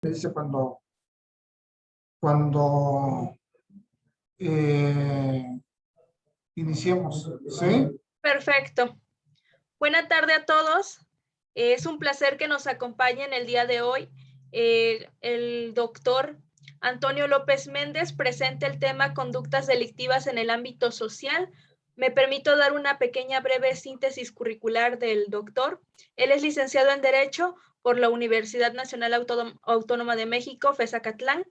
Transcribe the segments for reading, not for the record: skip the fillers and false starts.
Me dice cuando iniciemos, ¿sí? Perfecto. Buena tarde a todos. Es un placer que nos acompañen el día de hoy. El doctor Antonio López Méndez presenta el tema conductas delictivas en el ámbito social. Me permito dar una pequeña breve síntesis curricular del doctor. Él es licenciado en Derecho por la Universidad Nacional Autónoma de México, FESACatlán.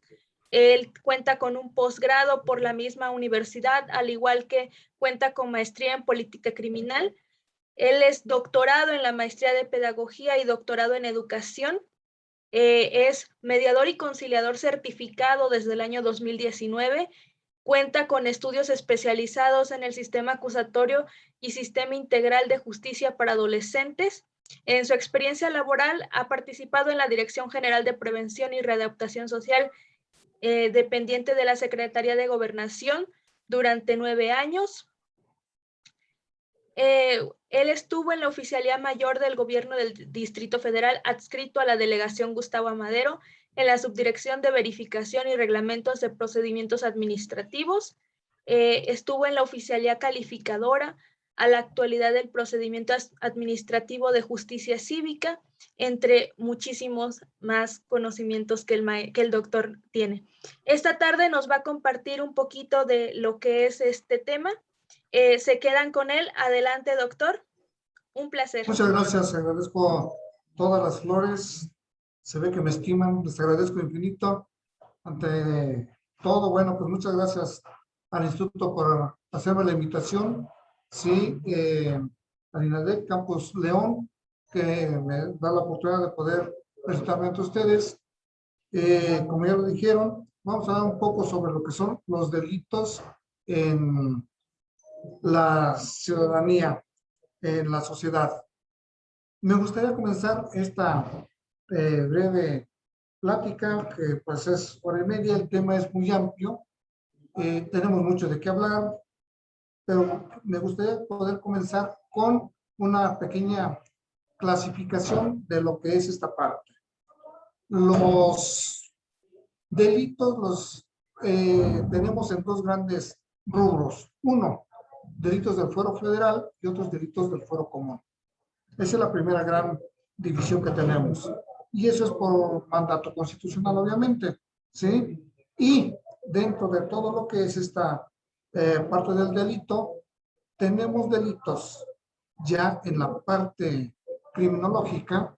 Él cuenta con un posgrado por la misma universidad, al igual que cuenta con maestría en política criminal. Él es doctorado en la maestría de pedagogía y doctorado en educación. Es mediador y conciliador certificado desde el año 2019. Cuenta con estudios especializados en el sistema acusatorio y sistema integral de justicia para adolescentes. En su experiencia laboral ha participado en la Dirección General de Prevención y Readaptación Social, dependiente de la Secretaría de Gobernación durante 9 años. Él estuvo en la Oficialía Mayor del Gobierno del Distrito Federal, adscrito a la Delegación Gustavo Amadero, en la Subdirección de Verificación y Reglamentos de Procedimientos Administrativos. Estuvo en la Oficialía Calificadora, a la actualidad del Procedimiento Administrativo de Justicia Cívica, entre muchísimos más conocimientos que el doctor tiene. Esta tarde nos va a compartir un poquito de lo que es este tema. Se quedan con él. Adelante, doctor. Un placer. Muchas gracias, agradezco todas las flores. Se ve que me estiman, les agradezco infinito. Ante todo, bueno, pues muchas gracias al Instituto por hacerme la invitación. Sí, al INADEC Campus León, que me da la oportunidad de poder presentarme ante ustedes. Como ya lo dijeron, vamos a hablar un poco sobre lo que son los delitos en la ciudadanía, en la sociedad. Me gustaría comenzar esta breve plática, que pues es hora y media. El tema es muy amplio, tenemos mucho de qué hablar, pero me gustaría poder comenzar con una pequeña clasificación de lo que es esta parte. Los delitos tenemos en dos grandes rubros. Uno, delitos del fuero federal y otros delitos del fuero común. Esa es la primera gran división que tenemos. Y eso es por mandato constitucional, obviamente, ¿sí? Y dentro de todo lo que es esta parte del delito, tenemos delitos ya en la parte criminológica,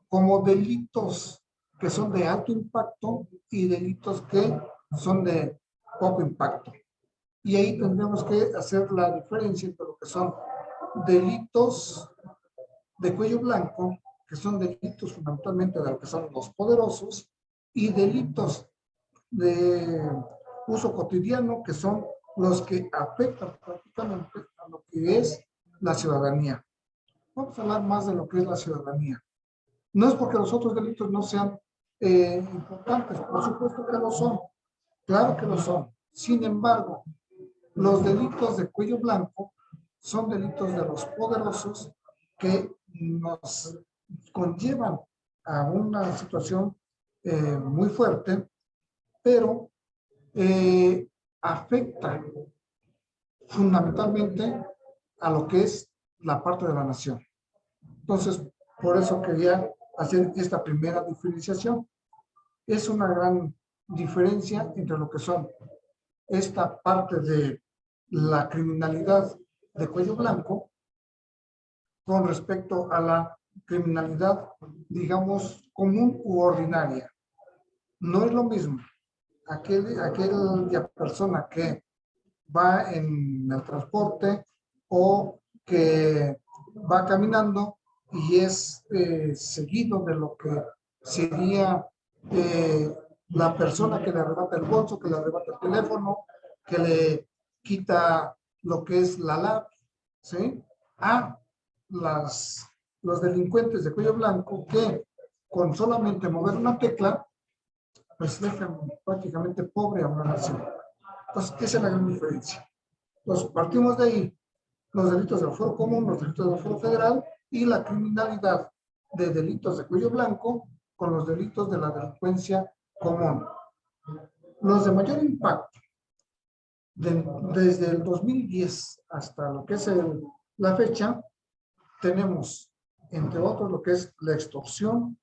como delitos que son de alto impacto y delitos que son de poco impacto. Y ahí tendremos que hacer la diferencia entre lo que son delitos de cuello blanco, que son delitos fundamentalmente de lo que son los poderosos, y delitos de uso cotidiano, que son los que afectan prácticamente a lo que es la ciudadanía. Vamos a hablar más de lo que es la ciudadanía. No es porque los otros delitos no sean importantes, por supuesto que lo son, claro que lo son. Sin embargo, los delitos de cuello blanco son delitos de los poderosos que nos conllevan a una situación muy fuerte, pero afecta fundamentalmente a lo que es la parte de la nación. Entonces, por eso quería hacer esta primera diferenciación. Es una gran diferencia entre lo que son esta parte de la criminalidad de cuello blanco con respecto a la criminalidad, digamos, común u ordinaria. No es lo mismo aquella persona que va en el transporte o que va caminando y es seguido de lo que sería la persona que le arrebata el bolso, que le arrebata el teléfono, que le quita lo que es la lab, ¿sí? A los delincuentes de cuello blanco que con solamente mover una tecla, pues dejan prácticamente pobre a una nación. Entonces, esa es la gran diferencia. Entonces, partimos de ahí, los delitos del fuero común, los delitos del fuero federal y la criminalidad de delitos de cuello blanco con los delitos de la delincuencia común. Los de mayor impacto, desde el 2010 hasta lo que es la fecha, tenemos, entre otros, lo que es la extorsión,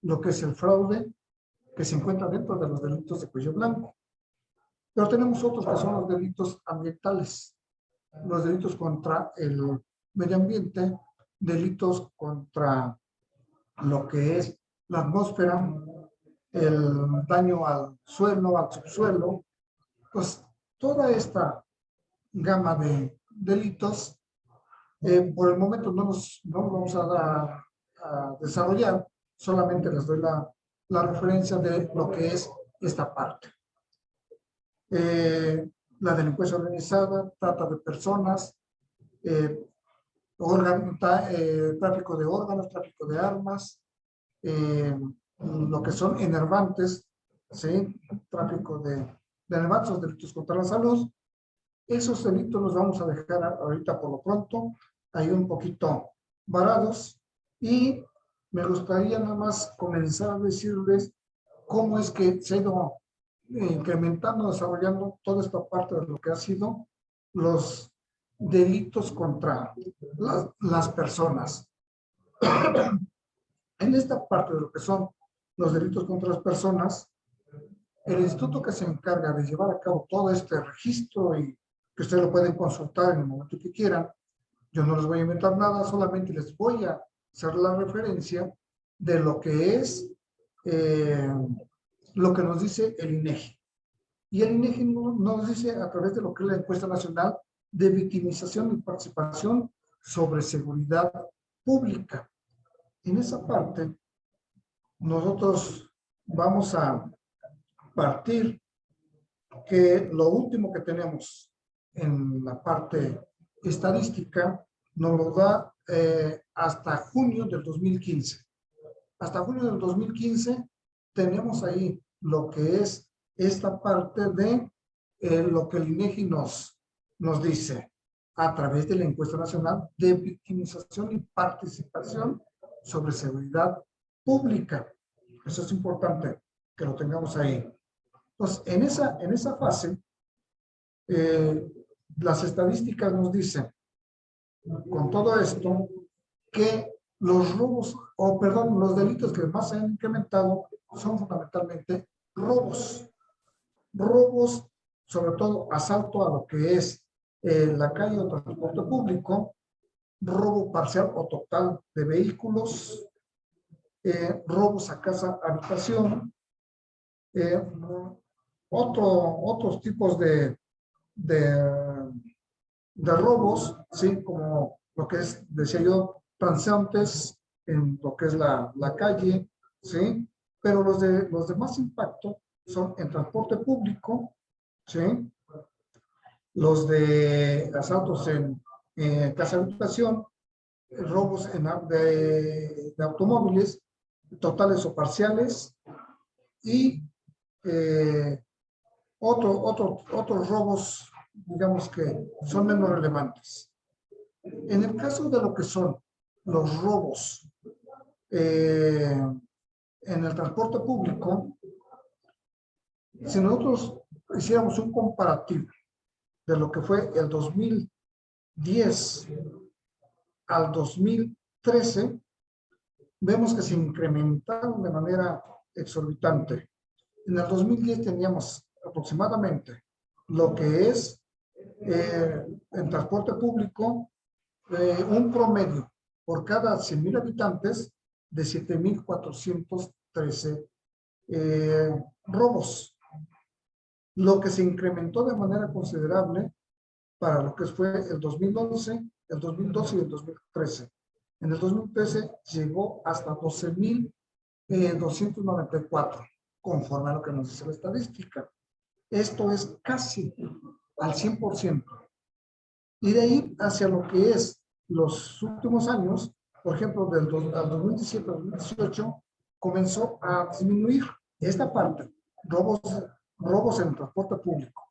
lo que es el fraude, que se encuentra dentro de los delitos de cuello blanco. Pero tenemos otros que son los delitos ambientales, los delitos contra el medio ambiente, delitos contra lo que es la atmósfera, el daño al suelo, al subsuelo. Pues toda esta gama de delitos, por el momento no nos vamos a desarrollar, solamente les doy la referencia de lo que es esta parte. La delincuencia organizada, trata de personas, tráfico de órganos, tráfico de armas, lo que son enervantes, ¿sí? Tráfico de enervantes, los delitos contra la salud. Esos delitos los vamos a dejar ahorita por lo pronto, ahí un poquito varados, y me gustaría nada más comenzar a decirles cómo es que se ha ido incrementando, desarrollando toda esta parte de lo que ha sido los delitos contra las personas. En esta parte de lo que son los delitos contra las personas, el instituto que se encarga de llevar a cabo todo este registro, y que ustedes lo pueden consultar en el momento que quieran, yo no les voy a inventar nada, solamente les voy a hacer la referencia de lo que es lo que nos dice el INEGI. Y el INEGI nos dice a través de lo que es la encuesta nacional de victimización y participación sobre seguridad pública. En esa parte, nosotros vamos a partir que lo último que tenemos en la parte estadística nos lo da hasta junio del 2015. Hasta junio del 2015 tenemos ahí lo que es esta parte de lo que el INEGI nos dice a través de la encuesta nacional de victimización y participación sobre seguridad pública. Eso es importante que lo tengamos ahí. Entonces, en esa fase, las estadísticas nos dicen, con todo esto, que los robos, los delitos que más se han incrementado son fundamentalmente robos. Robos, sobre todo asalto a lo que es la calle o transporte público, robo parcial o total de vehículos, robos a casa, habitación, otros tipos de robos, ¿sí? Como lo que es, decía yo, transeúntes en lo que es la calle, ¿sí? Pero los de más impacto son en transporte público, ¿sí? Los de asaltos en casa de habitación, robos de automóviles, totales o parciales, y otros robos, digamos, que son menos relevantes. En el caso de lo que son los robos en el transporte público, si nosotros hiciéramos un comparativo de lo que fue el 2010 al 2013, vemos que se incrementaron de manera exorbitante. En el 2010 teníamos aproximadamente lo que es en transporte público un promedio por cada 100,000 habitantes de 7,413 robos, lo que se incrementó de manera considerable para lo que fue el 2011, el 2012 y el 2013. En el 2013 llegó hasta 12,294, conforme a lo que nos dice la estadística. Esto es casi al 100%. Y de ahí hacia lo que es los últimos años, por ejemplo, del 2017 al 2018, comenzó a disminuir esta parte, robos en el transporte público.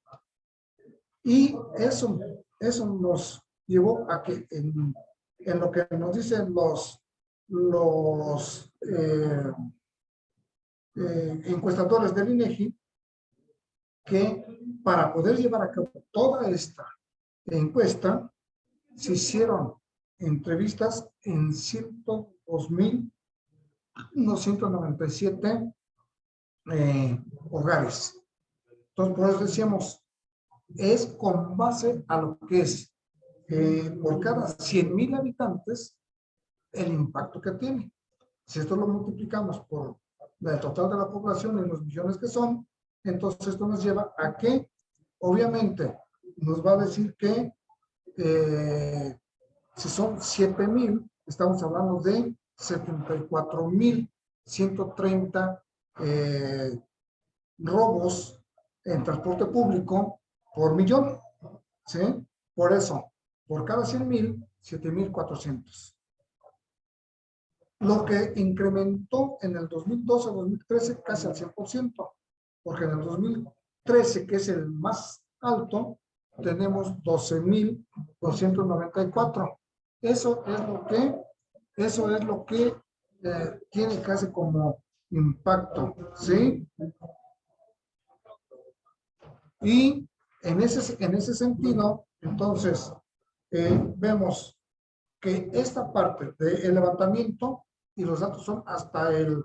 Y eso nos llevó a que en lo que nos dicen los encuestadores del INEGI que para poder llevar a cabo toda esta encuesta se hicieron entrevistas en 102,197 hogares. Entonces, por eso decíamos, es con base a lo que es por cada 100,000 habitantes el impacto que tiene. Si esto lo multiplicamos por el total de la población en los millones que son, entonces esto nos lleva a que, obviamente, nos va a decir que si son 7,000, estamos hablando de 74,130 robos en transporte público por millón, ¿sí? Por eso, por cada 100,000, 7,400. Lo que incrementó en el 2012-2013 casi al 100%, porque en el 2013, que es el más alto, tenemos 12,294. Eso es lo que tiene casi como impacto, ¿sí? Y en ese sentido, entonces, vemos que esta parte del levantamiento, y los datos son hasta el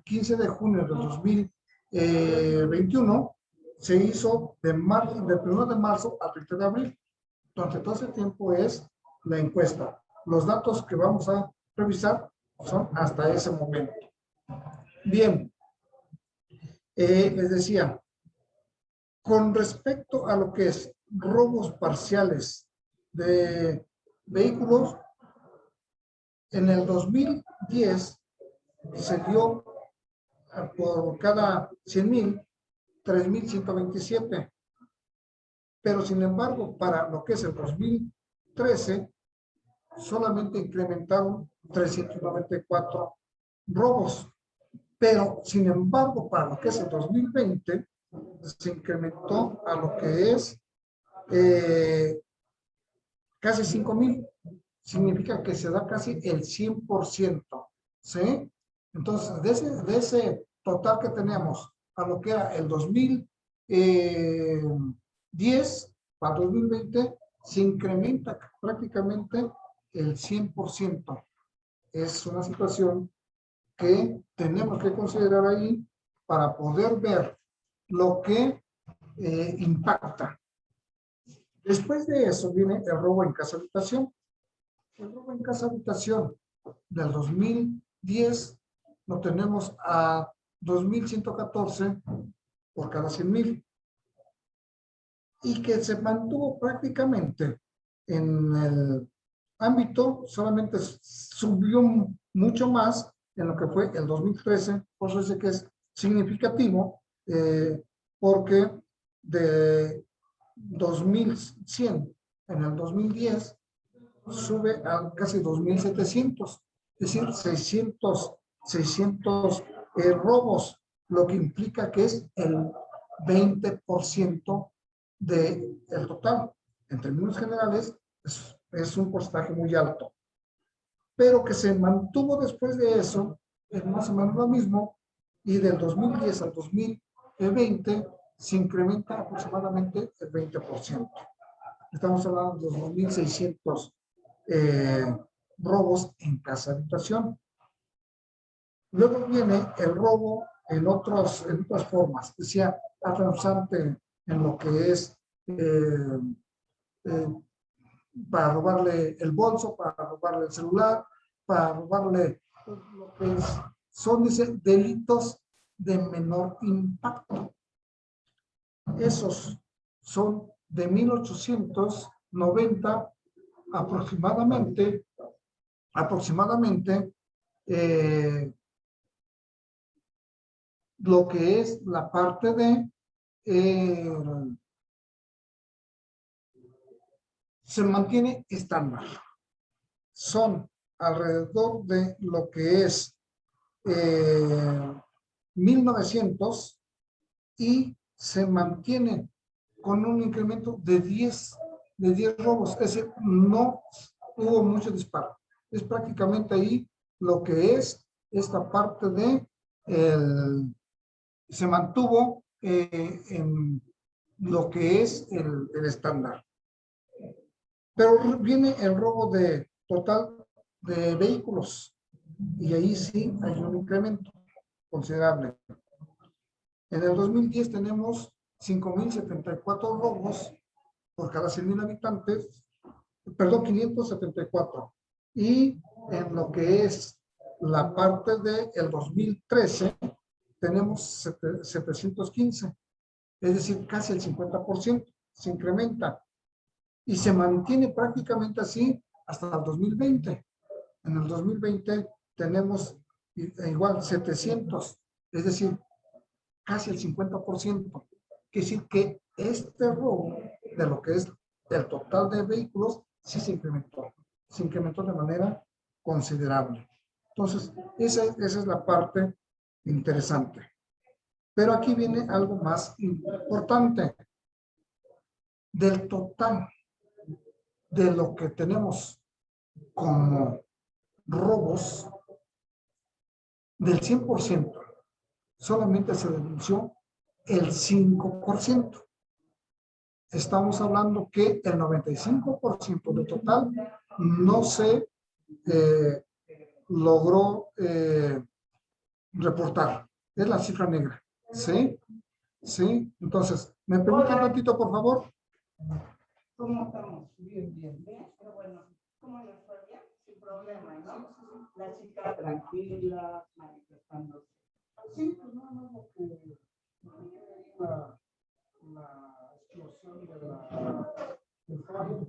15 de junio del 2021, se hizo del 1 de marzo al 30 de abril. Durante todo ese tiempo es la encuesta. Los datos que vamos a revisar son hasta ese momento. Bien, les decía, con respecto a lo que es robos parciales de vehículos, en el 2010 se dio por cada 100,000, 3,127. Pero sin embargo, para lo que es el 2013, solamente incrementaron 394 robos. Pero sin embargo, para lo que es el 2020, se incrementó a lo que es casi 5,000. Significa que se da casi el 100%, ¿sí? Entonces, de ese total que tenemos a lo que era el 2010 para 2020, se incrementa prácticamente el 100%. Es una situación que tenemos que considerar ahí para poder ver lo que impacta. Después de eso viene el robo en casa habitación. El robo en casa habitación del 2010 lo tenemos a 2,114 por cada 100,000, y que se mantuvo prácticamente en el ámbito, solamente subió mucho más en lo que fue el 2013, por eso dice que es significativo, porque de 2,100 en el 2010 sube a casi 2,700, es decir, 600 robos, lo que implica que es el 20% del total. En términos generales, es un porcentaje muy alto, pero que se mantuvo después de eso, es más o menos lo mismo, y del 2010 al 2020 se incrementa aproximadamente el 20%. Estamos hablando de 2,600 robos en casa habitación. Luego viene el robo en otras formas, decía, avanzante en lo que es para robarle el bolso, para robarle el celular, para robarle lo que son, dice, delitos de menor impacto. Esos son de 1,890 aproximadamente, lo que es la parte de se mantiene estándar. Son alrededor de lo que es 1,900, y se mantiene con un incremento de 10 robos. Es decir, no hubo mucho disparo. Es prácticamente ahí lo que es esta parte de se mantuvo en lo que es el estándar. Pero viene el robo total de vehículos y ahí sí hay un incremento considerable. En el 2010 tenemos 5,074 robos por cada 100,000 habitantes, perdón, 574. Y en lo que es la parte del 2013 tenemos 715, es decir, casi el 50% se incrementa y se mantiene prácticamente así hasta el 2020. En el 2020 tenemos igual 700, es decir, casi el 50%. Quiere decir que este robo de lo que es el total de vehículos sí se incrementó de manera considerable. Entonces, esa es la parte interesante. Pero aquí viene algo más importante. Del total de lo que tenemos como robos, del 100%, solamente se denunció el 5%. Estamos hablando que el 95% del total no se logró reportar. Es la cifra negra. ¿Sí? ¿Sí? Entonces, ¿me permiten un ratito, por favor? ¿Cómo estamos? Bien, bien. Bien, pero bueno, ¿cómo les fue bien? Sin problema, ¿no? La chica tranquila, manifestándose. Sí, pues nada más lo que la explosión del fallo.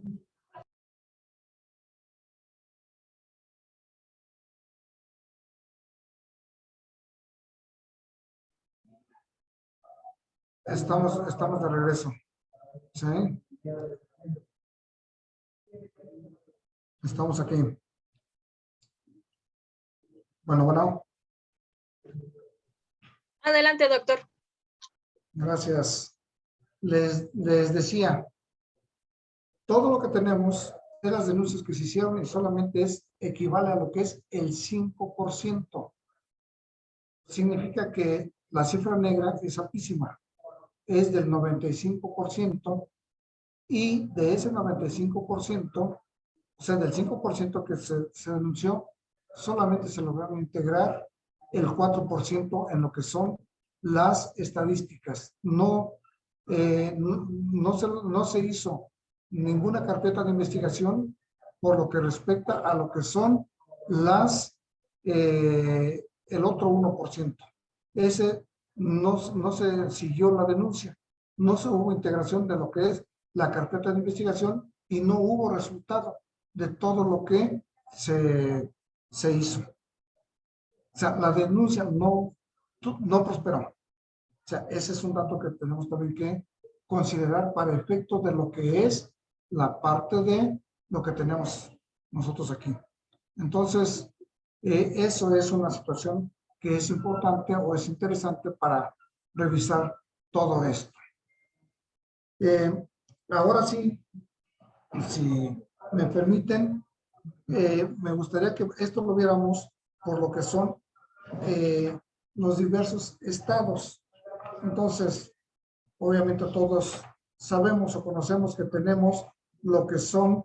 Estamos de regreso. ¿Sí? Estamos aquí. Bueno. Adelante, doctor. Gracias. Les decía, todo lo que tenemos de las denuncias que se hicieron y solamente equivale a lo que es el 5%. Significa que la cifra negra es altísima. Es del 95% y de ese 95%, o sea, del 5% que se denunció, solamente se lograron integrar el 4% en lo que son las estadísticas. No se hizo ninguna carpeta de investigación por lo que respecta a lo que son el otro 1%. Ese no se siguió la denuncia, no se hubo integración de lo que es la carpeta de investigación y no hubo resultado de todo lo que se hizo. O sea, la denuncia no prosperó. O sea, ese es un dato que tenemos también que considerar para efecto de lo que es la parte de lo que tenemos nosotros aquí. Entonces, eso es una situación que es importante o es interesante para revisar todo esto. Ahora sí, si me permiten, me gustaría que esto lo viéramos por lo que son los diversos estados. Entonces, obviamente todos sabemos o conocemos que tenemos lo que son,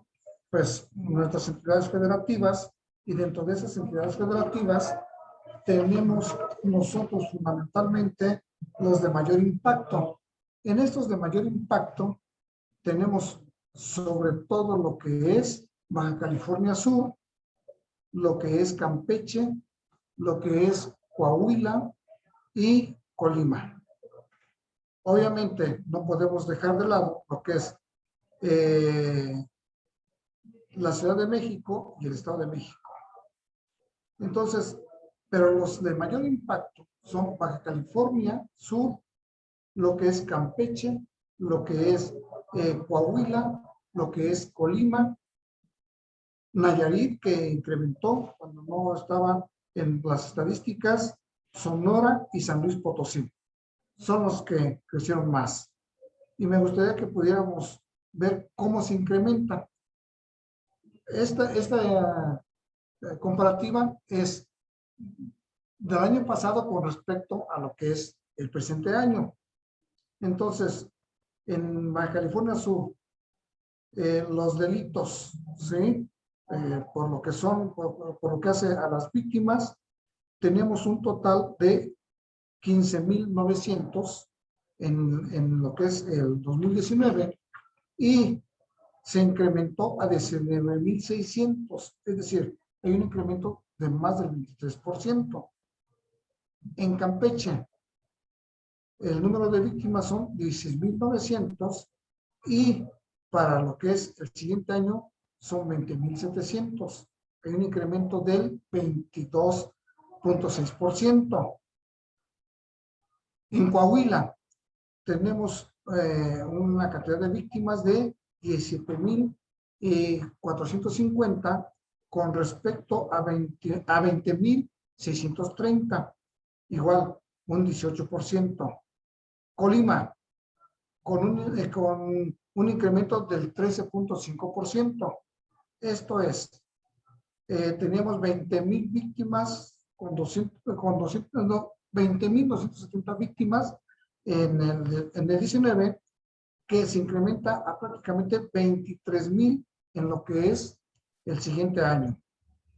pues, nuestras entidades federativas y dentro de esas entidades federativas tenemos nosotros fundamentalmente los de mayor impacto. En estos de mayor impacto tenemos sobre todo lo que es Baja California Sur, lo que es Campeche, lo que es Coahuila y Colima. Obviamente no podemos dejar de lado lo que es la Ciudad de México y el Estado de México. Entonces, pero los de mayor impacto son Baja California Sur, lo que es Campeche, lo que es Coahuila, lo que es Colima, Nayarit, que incrementó cuando no estaba en las estadísticas, Sonora y San Luis Potosí. Son los que crecieron más. Y me gustaría que pudiéramos ver cómo se incrementa. Esta comparativa es del año pasado con respecto a lo que es el presente año. Entonces, en Baja California Sur, los delitos, ¿sí? Por lo que son, por lo que hace a las víctimas, tenemos un total de 15,900 en lo que es el 2019 y se incrementó a 19,600, es decir, hay un incremento de más del 23%. En Campeche, el número de víctimas son 16,900 y para lo que es el siguiente año son 20,700. Hay un incremento del 22,6%. En Coahuila tenemos una cantidad de víctimas de 17,450 con respecto a 20,630, igual un 18%. Colima, con un incremento del 13,5%. Esto es, teníamos 20,000 víctimas con 20,270 víctimas en el 19, que se incrementa a prácticamente 23,000 en lo que es el siguiente año.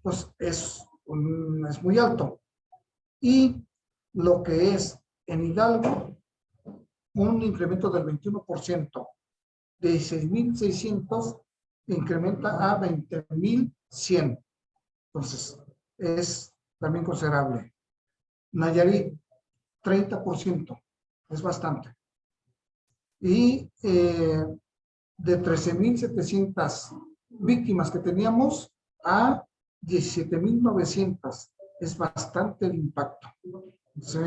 Pues es muy alto. Y lo que es en Hidalgo, un incremento del 21%, de 16,600 incrementa a 20,100. Entonces, es también considerable. Nayarit, 30%, es bastante. Y de 13,700 víctimas que teníamos a 17,900, es bastante el impacto. ¿Sí?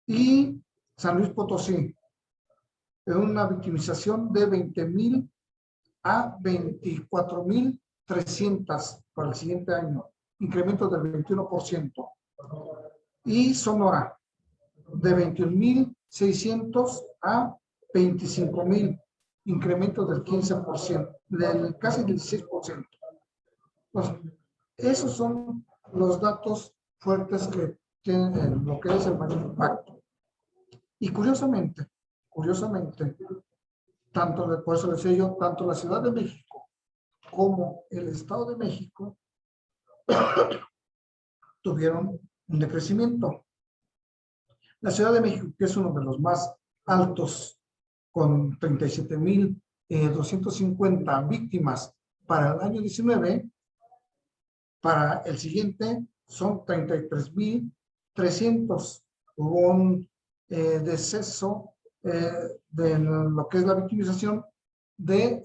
Y San Luis Potosí, una victimización de 20,000 a 24,300 para el siguiente año, incremento del 21%. Y Sonora, de 21,600 a 25,000, incremento del 15%, del casi 16%. Pues, esos son los datos fuertes que tienen lo que es el mayor impacto. Y curiosamente, tanto, por eso les decía yo, tanto la Ciudad de México como el Estado de México tuvieron un decrecimiento. La Ciudad de México, que es uno de los más altos, con 37,250 víctimas para el año 19, para el siguiente son 33,300. Hubo un deceso de lo que es la victimización del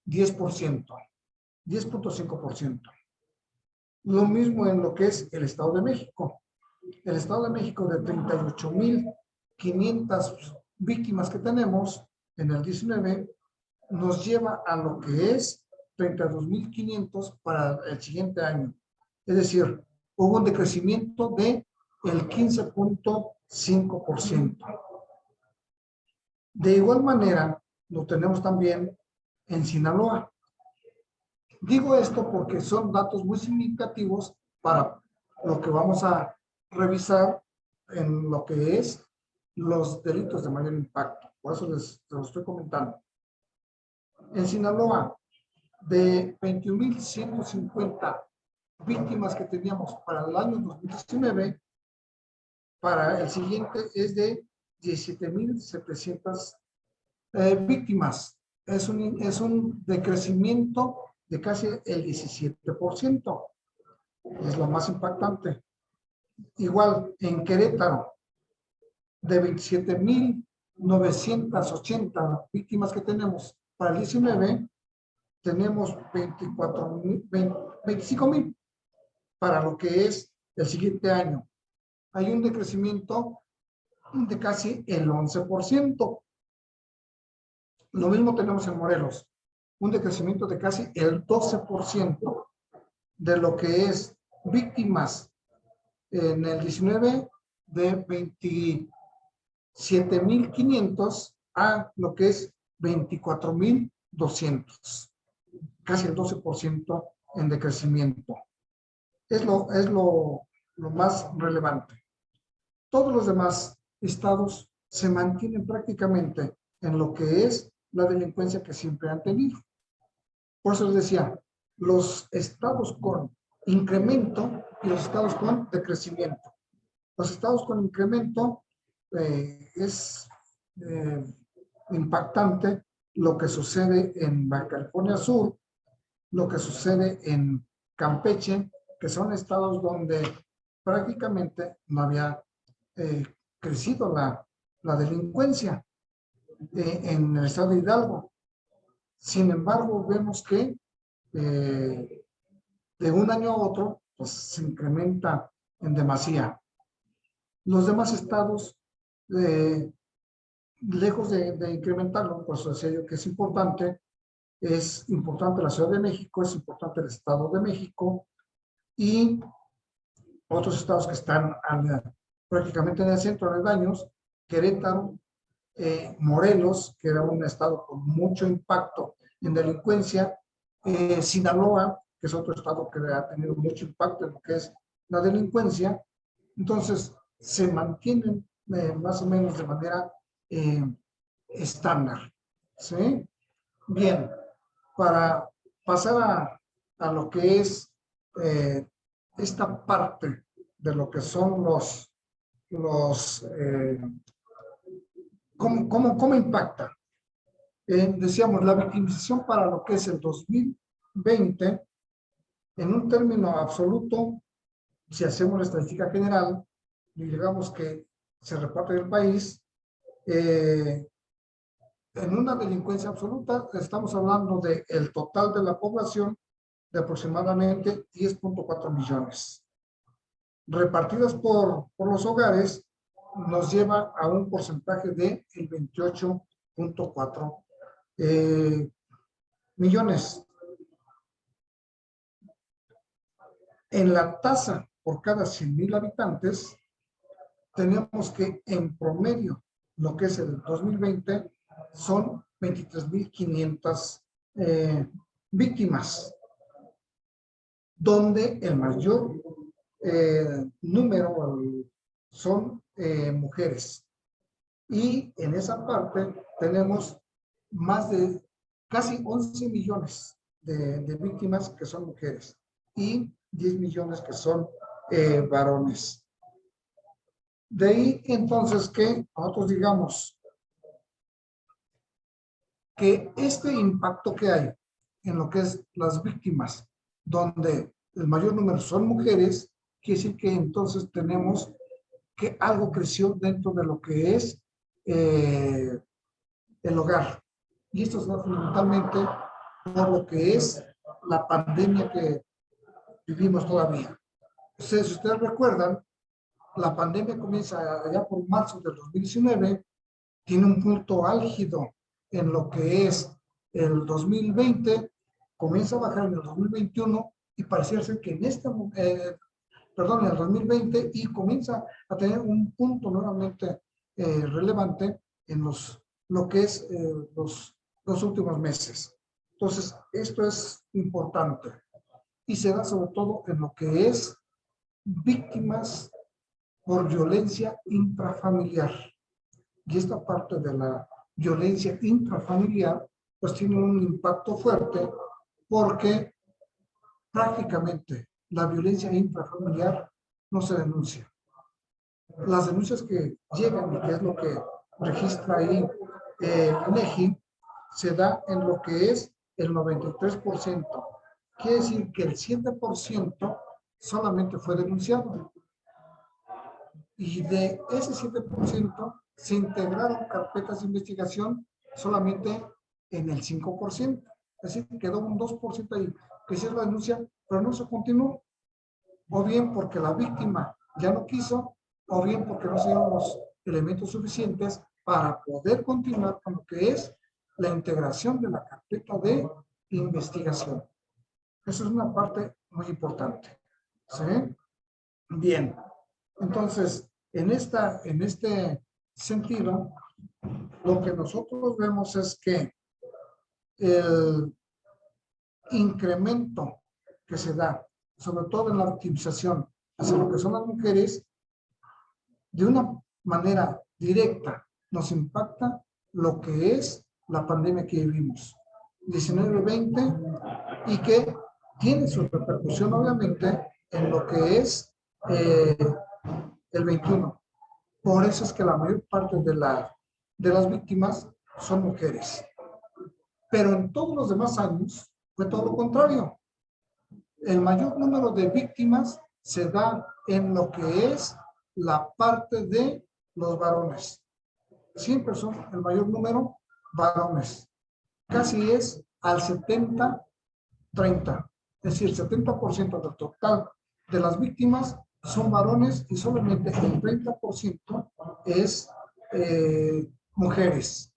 10%, 10,5%. Lo mismo en lo que es el Estado de México. El Estado de México, de 38,500 víctimas que tenemos en el 19, nos lleva a lo que es 32,500 para el siguiente año. Es decir, hubo un decrecimiento de el 15,5%. De igual manera, lo tenemos también en Sinaloa. Digo esto porque son datos muy significativos para lo que vamos a revisar en lo que es los delitos de mayor impacto. Por eso les lo estoy comentando. En Sinaloa, de 21,150 víctimas que teníamos para el año 2019, para el siguiente es de 17,700 víctimas. Es un decrecimiento de casi el 17%. Es lo más impactante. Igual en Querétaro, de 27,980 víctimas que tenemos para el 19, tenemos 25,000 para lo que es el siguiente año. Hay un decrecimiento de casi el 11%. Lo mismo tenemos en Morelos, un decrecimiento de casi el 12% de lo que es víctimas en el 19, de 27,500 a lo que es 24,200, casi el 12% en decrecimiento. Es lo lo más relevante. Todos los demás estados se mantienen prácticamente en lo que es la delincuencia que siempre han tenido. Por eso les decía, los estados con incremento y los estados con decrecimiento. Los estados con incremento es impactante lo que sucede en Baja California Sur, lo que sucede en Campeche, que son estados donde prácticamente no había crecido la delincuencia en el estado de Hidalgo. Sin embargo, vemos que de un año a otro pues, se incrementa en demasía. Los demás estados, lejos de incrementarlo, pues decía yo que es importante la Ciudad de México, es importante el Estado de México y otros estados que están prácticamente en el centro de daños, Querétaro, Morelos, que era un estado con mucho impacto en delincuencia, Sinaloa, que es otro estado que ha tenido mucho impacto en lo que es la delincuencia. Entonces, se mantienen más o menos de manera estándar. ¿Sí? Bien, para pasar a lo que es esta parte de lo que son ¿cómo impacta? Decíamos, la victimización para lo que es el 2020, en un término absoluto, si hacemos la estadística general, y digamos que se reparte del país, en una delincuencia absoluta, estamos hablando del total de la población de aproximadamente 10.4 millones. Repartidas por los hogares, nos lleva a un porcentaje de el 28.4 millones. En la tasa por cada 100,000 habitantes, tenemos que en promedio, lo que es el 2020, son 23,500 víctimas, donde el mayor número son mujeres. Y en esa parte tenemos más de casi 11 millones de víctimas que son mujeres y 10 millones que son varones. De ahí entonces que nosotros digamos que este impacto que hay en lo que es las víctimas, donde el mayor número son mujeres, quiere decir que entonces tenemos que algo creció dentro de lo que es el hogar. Y esto es fundamentalmente por lo que es la pandemia que vivimos todavía. Si ustedes recuerdan, la pandemia comienza allá por marzo del 2019, tiene un punto álgido en lo que es el 2020, comienza a bajar en el 2021 y pareciera ser que en en el 2020 y comienza a tener un punto nuevamente relevante en lo que es los últimos meses. Entonces, esto es importante y se da sobre todo en lo que es víctimas por violencia intrafamiliar. Y esta parte de la violencia intrafamiliar pues tiene un impacto fuerte porque prácticamente la violencia intrafamiliar no se denuncia. Las denuncias que llegan, y que es lo que registra ahí INEGI, se da en lo que es el 93%. Quiere decir que el 7% solamente fue denunciado. Y de ese 7% se integraron carpetas de investigación solamente en el 5%. Es decir, quedó un 2% ahí, que sí es la denuncia, pero no se continuó. O bien porque la víctima ya no quiso, o bien porque no se dieron los elementos suficientes para poder continuar con lo que es la integración de la carpeta de investigación. Eso es una parte muy importante. ¿Sí? Bien. Entonces, en este sentido, lo que nosotros vemos es que el incremento que se da, sobre todo en la optimización hacia lo que son las mujeres, de una manera directa nos impacta lo que es la pandemia que vivimos, 19-20, y que tiene su repercusión obviamente en lo que es el 21. Por eso es que la mayor parte de las víctimas son mujeres. Pero en todos los demás años fue todo lo contrario. El mayor número de víctimas se da en lo que es la parte de los varones. Siempre son el mayor número varones. Casi es al 70-30. Es decir, 70% del total de las víctimas son varones y solamente el 30% es mujeres.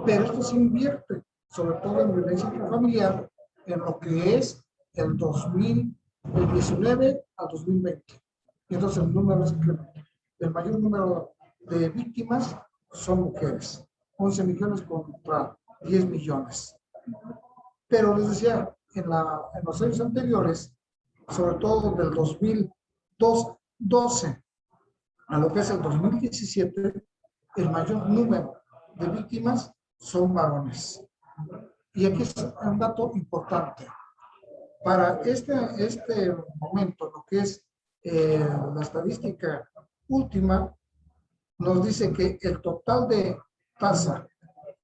Pero esto se invierte, sobre todo en violencia intrafamiliar, en lo que es el 2019 al 2020. Y entonces el número es incrementa. El mayor número de víctimas son mujeres, 11 millones contra 10 millones. Pero les decía, en los años anteriores, sobre todo del 2012 a lo que es el 2017, el mayor número de víctimas son varones. Y aquí es un dato importante. Para este momento, lo que es la estadística última, nos dice que el total de tasa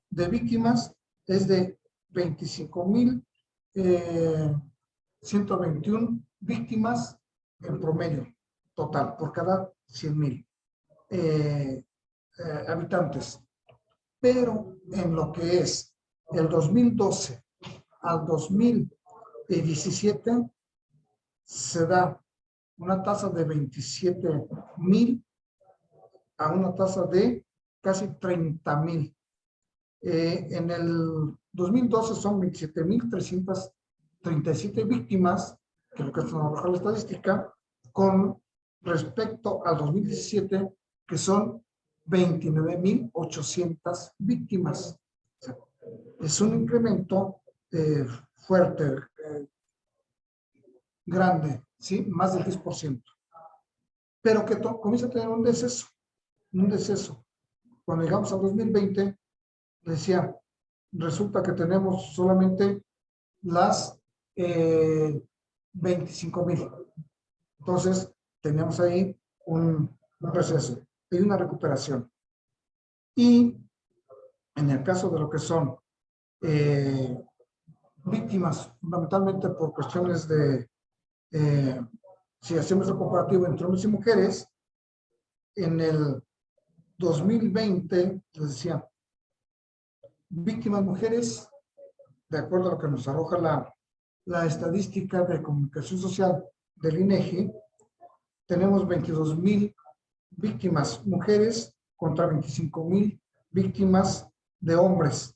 de víctimas es de 25,121 víctimas en promedio total por cada 100,000 habitantes. Pero en lo que es el 2012 al 2017 se da una tasa de 27,000 a una tasa de casi 30,000. En el 2012 son 27,337 víctimas, que es lo que nos arroja la estadística, con respecto al 2017, que son 29,800 víctimas. O sea, es un incremento fuerte, grande, ¿sí? Más del 10%. Pero que comienza a tener un deceso. Cuando llegamos al 2020, decía, resulta que tenemos solamente las 25,000. Entonces, tenemos ahí un receso y una recuperación. Y en el caso de lo que son víctimas, fundamentalmente por cuestiones de, si hacemos el comparativo entre hombres y mujeres, en el 2020, les decía, víctimas mujeres, de acuerdo a lo que nos arroja la estadística de comunicación social del INEGI, tenemos 22,000 víctimas mujeres contra 25,000 víctimas de hombres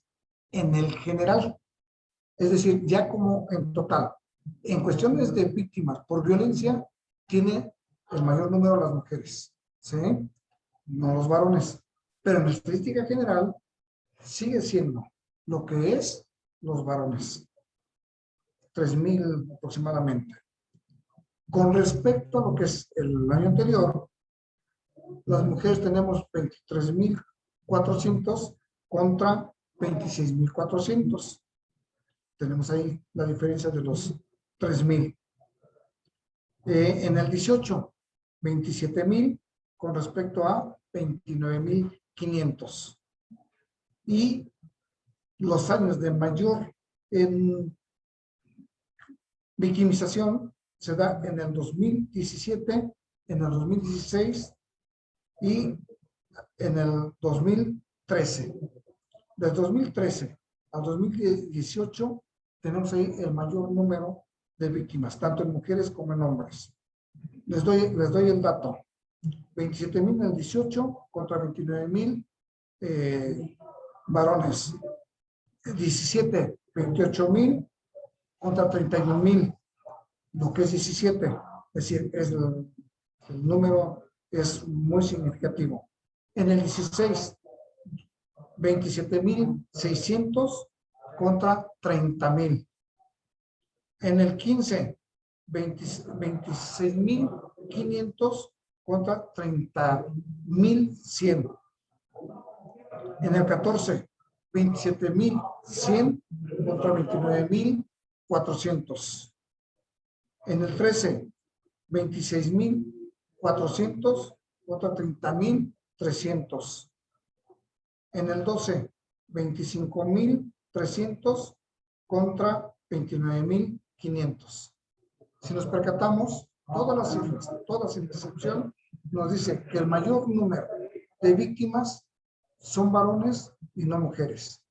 en el general. Es decir, ya como en total. En cuestiones de víctimas por violencia, tiene el mayor número las mujeres, ¿sí? No los varones. Pero en la estadística general, sigue siendo lo que es los varones. 3,000 aproximadamente. Con respecto a lo que es el año anterior, las mujeres tenemos 23,400 contra 26,400. Tenemos ahí la diferencia de los 3,000. En el 18, 27,000 con respecto a 29,500. Y los años de mayor victimización se da en el 2017, en el 2016 y en el 2013. Del 2013 al 2018 tenemos ahí el mayor número de víctimas, tanto en mujeres como en hombres. Les doy el dato. 27,000 en el 18 contra 29,000 varones. 17, 28,000 contra 31,000, lo que es 17. Es decir, el número es muy significativo. En el 16, 27,600 contra 30,000. En el 15, 26,500 contra 30,100. En el 14, 27,100 contra 29,400. En el 13, 26,400 contra 30,300. En el 12, 25,300 contra 29,500. Si nos percatamos, todas las cifras, todas sin excepción, nos dice que el mayor número de víctimas son varones y no mujeres.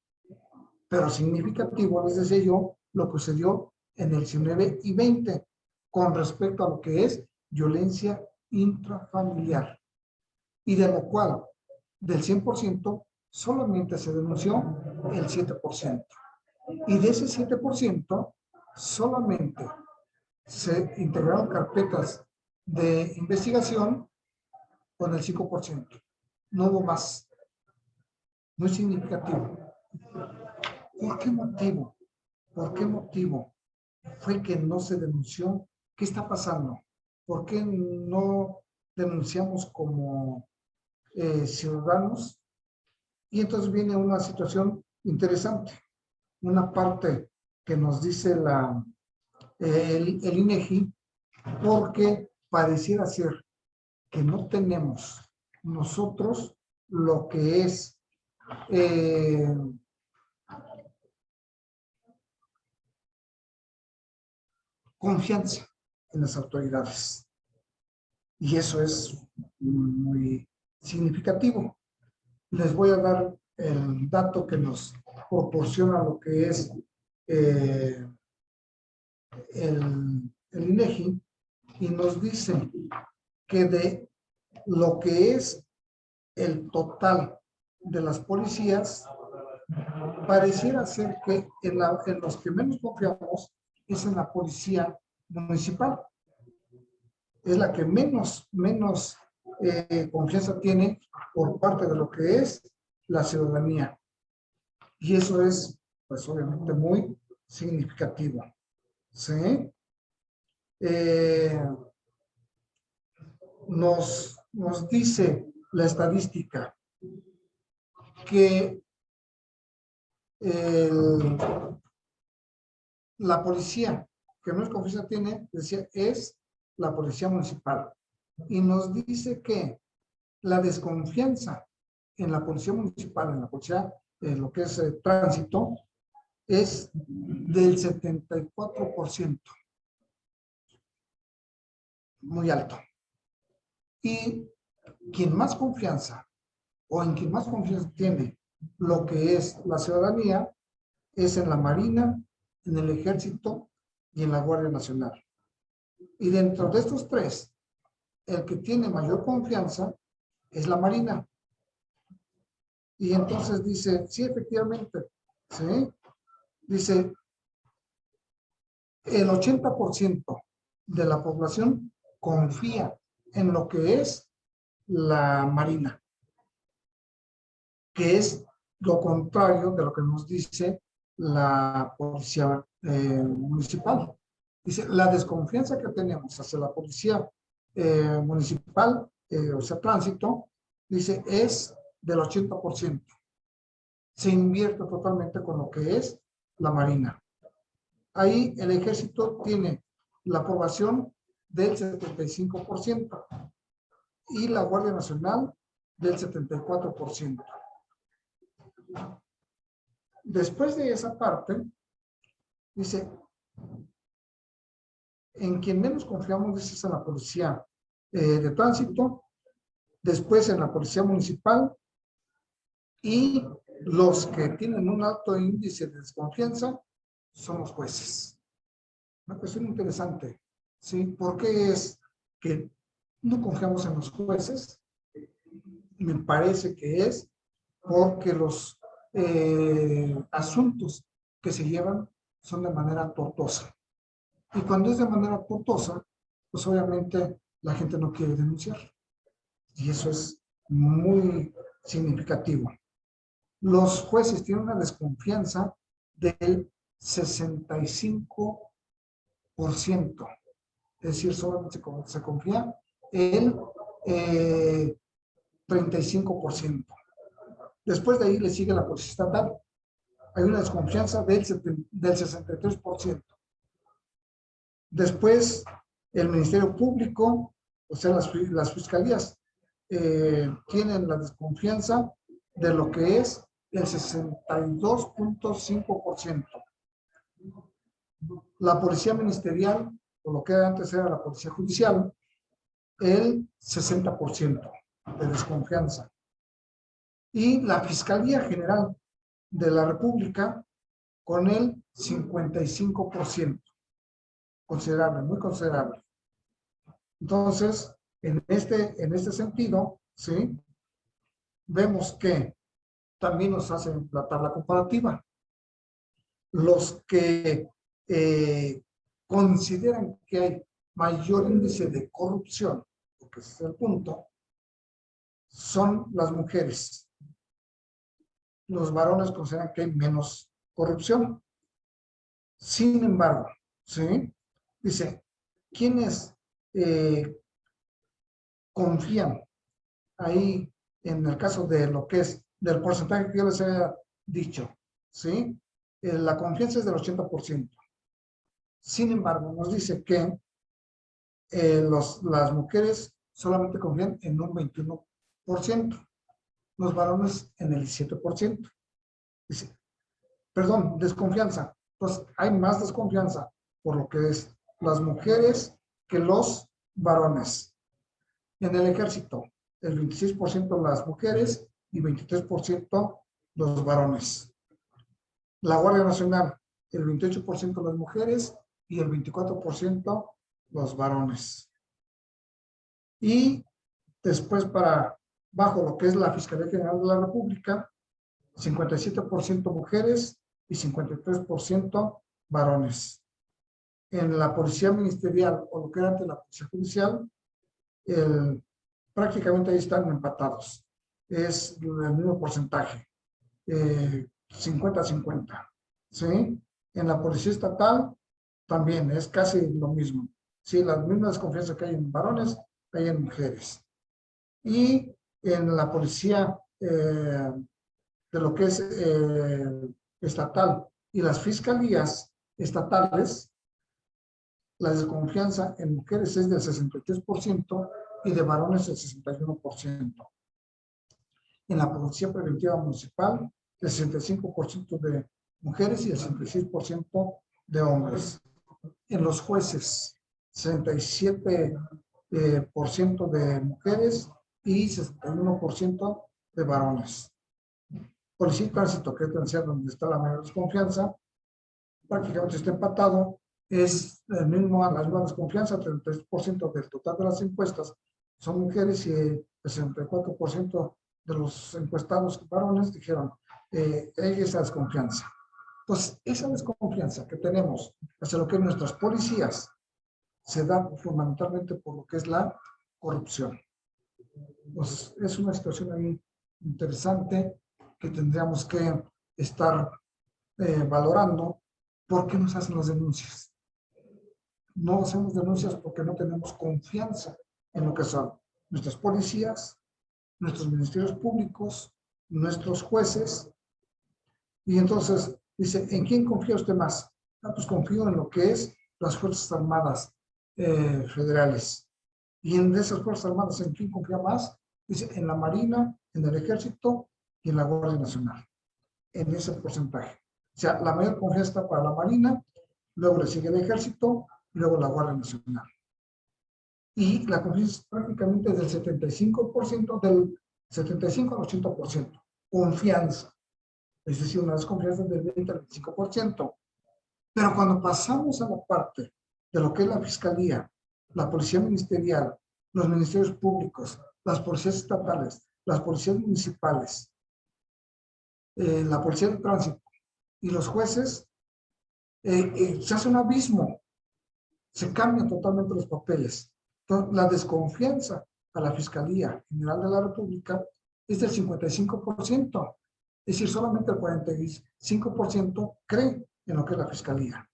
Pero significativo, les decía yo, lo que sucedió en el 19 y 20 con respecto a lo que es violencia intrafamiliar. Y de lo cual, del 100%, solamente se denunció el 7%. Y de ese 7%, solamente se integraron carpetas de investigación con el 5%. No hubo más. Muy significativo. ¿Por qué motivo? ¿Por qué motivo fue que no se denunció? ¿Qué está pasando? ¿Por qué no denunciamos como ciudadanos? Y entonces viene una situación interesante. Una parte que nos dice el INEGI, porque pareciera ser que no tenemos nosotros lo que es confianza en las autoridades. Y eso es muy significativo. Les voy a dar el dato que nos proporciona lo que es el INEGI, y nos dice que de lo que es el total de las policías, pareciera ser que en los que menos confiamos es en la policía municipal. Es la que menos confianza tiene por parte de lo que es la ciudadanía. Y eso es, pues obviamente, muy significativo. ¿Sí? Nos dice la estadística que la policía que menos confianza tiene, decía, es la policía municipal. Y nos dice que la desconfianza en la policía municipal, en la policía, en lo que es tránsito, es del 74%. Muy alto. Y quien más confianza, o en quien más confianza tiene lo que es la ciudadanía, es en la Marina, en el Ejército y en la Guardia Nacional. Y dentro de estos tres, el que tiene mayor confianza es la Marina. Y entonces dice, sí, efectivamente, ¿sí? Dice, el 80% de la población confía en lo que es la Marina, que es lo contrario de lo que nos dice la policía municipal. Dice, la desconfianza que tenemos hacia la policía municipal, o sea, tránsito, dice, es del 80%. Se invierte totalmente con lo que es la Marina. Ahí el Ejército tiene la aprobación del 75% y la Guardia Nacional del 74%. Después de esa parte, dice, en quien menos confiamos es en la policía de tránsito, después en la policía municipal, y los que tienen un alto índice de desconfianza son los jueces. Una cuestión interesante, ¿sí? ¿Por qué es que no confiamos en los jueces? Me parece que es porque los asuntos que se llevan son de manera tortuosa. Y cuando es de manera tortuosa, pues obviamente la gente no quiere denunciar. Y eso es muy significativo. Los jueces tienen una desconfianza del 65%. es decir, solamente se confía el 35%. Después de ahí le sigue la Policía Estatal. Hay una desconfianza del 63%. Después, el Ministerio Público, o sea, las fiscalías, tienen la desconfianza de lo que es el 62.5%. La Policía Ministerial, o lo que antes era la Policía Judicial, el 60% de desconfianza. Y la Fiscalía General de la República con el 55%. Considerable, muy considerable. Entonces, en este sentido, ¿sí? Vemos que también nos hacen la tabla comparativa. Los que consideran que hay mayor índice de corrupción, porque ese es el punto, son las mujeres. Los varones consideran que hay menos corrupción. Sin embargo, ¿sí? Dice, ¿quiénes confían ahí en el caso de lo que es del porcentaje que yo les había dicho? ¿Sí? La confianza es del 80%. Sin embargo, nos dice que las mujeres solamente confían en un 21%, los varones en el 17%. Dice, perdón, desconfianza. Entonces, hay más desconfianza por lo que es las mujeres que los varones. En el ejército, el 26% las mujeres y 23% los varones. La Guardia Nacional, el 28% las mujeres y el 24% los varones. Y después bajo lo que es la Fiscalía General de la República, 57% mujeres y 53% varones. En la Policía Ministerial, o lo que era antes la Policía Judicial, prácticamente ahí están empatados. Es el mismo porcentaje, 50-50. ¿Sí? En la Policía Estatal también es casi lo mismo. Sí, las mismas desconfianzas que hay en varones, hay en mujeres. Y en la Policía de lo que es estatal y las fiscalías estatales, la desconfianza en mujeres es del 63% y de varones el 61%. En la Policía Preventiva Municipal, el 65% de mujeres y el 66% de hombres. En los jueces, 67% de mujeres y 61% de varones. Policía y Tránsito, que es donde está la mayor desconfianza, prácticamente está empatado. Es la misma desconfianza, 33% del total de las encuestas son mujeres y el 64% de los encuestados varones dijeron hay esa desconfianza. Entonces, esa desconfianza que tenemos hacia lo que nuestras policías se da fundamentalmente por lo que es la corrupción. Pues es una situación ahí interesante que tendríamos que estar valorando. ¿Por qué nos hacen las denuncias? No hacemos denuncias porque no tenemos confianza en lo que son nuestras policías, nuestros ministerios públicos, nuestros jueces. Y entonces dice, ¿en quién confía usted más? Pues confío en lo que es las Fuerzas Armadas federales. Y en esas Fuerzas Armadas, ¿en quién confía más? Dice, en la Marina, en el Ejército y en la Guardia Nacional. En ese porcentaje. O sea, la mayor confianza está para la Marina, luego le sigue el Ejército, y luego la Guardia Nacional. Y la confianza es prácticamente del 75%, del 75 al 80%. Confianza. Es decir, una desconfianza del 20 al 25%. Pero cuando pasamos a la parte de lo que es la Fiscalía, la Policía Ministerial, los Ministerios Públicos, las Policías Estatales, las Policías Municipales, la Policía de Tránsito y los jueces, se hace un abismo, se cambian totalmente los papeles. Entonces, la desconfianza a la Fiscalía General de la República es del 55%, es decir, solamente el 45% cree en lo que es la Fiscalía.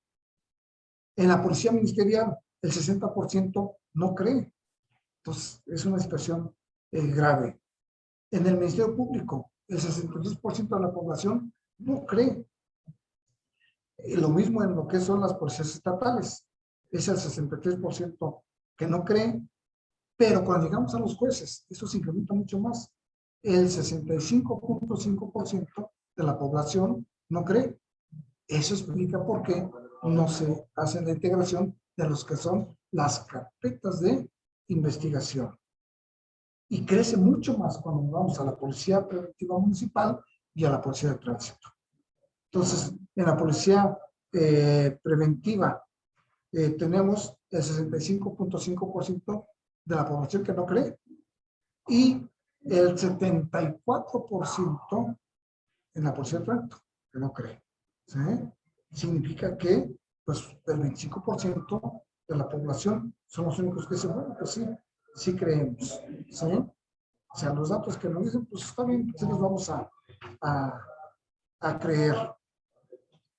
En la Policía Ministerial, el 60% no cree. Entonces, es una situación grave. En el Ministerio Público, el 63% de la población no cree. Lo mismo en lo que son las policías estatales. Es el 63% que no cree, pero cuando llegamos a los jueces, eso se incrementa mucho más. El 65.5% de la población no cree. Eso explica por qué no se hace la integración de los que son las carpetas de investigación. Y crece mucho más cuando vamos a la Policía Preventiva Municipal y a la Policía de Tránsito. Entonces, en la Policía Preventiva tenemos el 65.5% de la población que no cree y el 74% en la Policía de Tránsito que no cree. ¿Sí? Significa que pues, el 25% de la población son los únicos que dicen, bueno, pues sí, sí creemos. ¿Sí? O sea, los datos que nos dicen, pues está bien, sí los vamos a creer.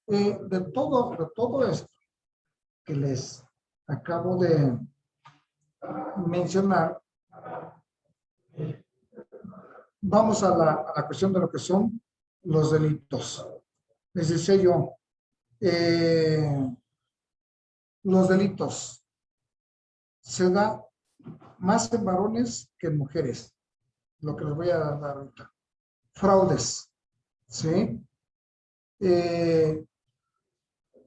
De todo esto que les acabo de mencionar, vamos a la cuestión de lo que son los delitos. Les decía yo, los delitos se da más en varones que en mujeres, lo que les voy a dar ahorita. Fraudes, ¿sí?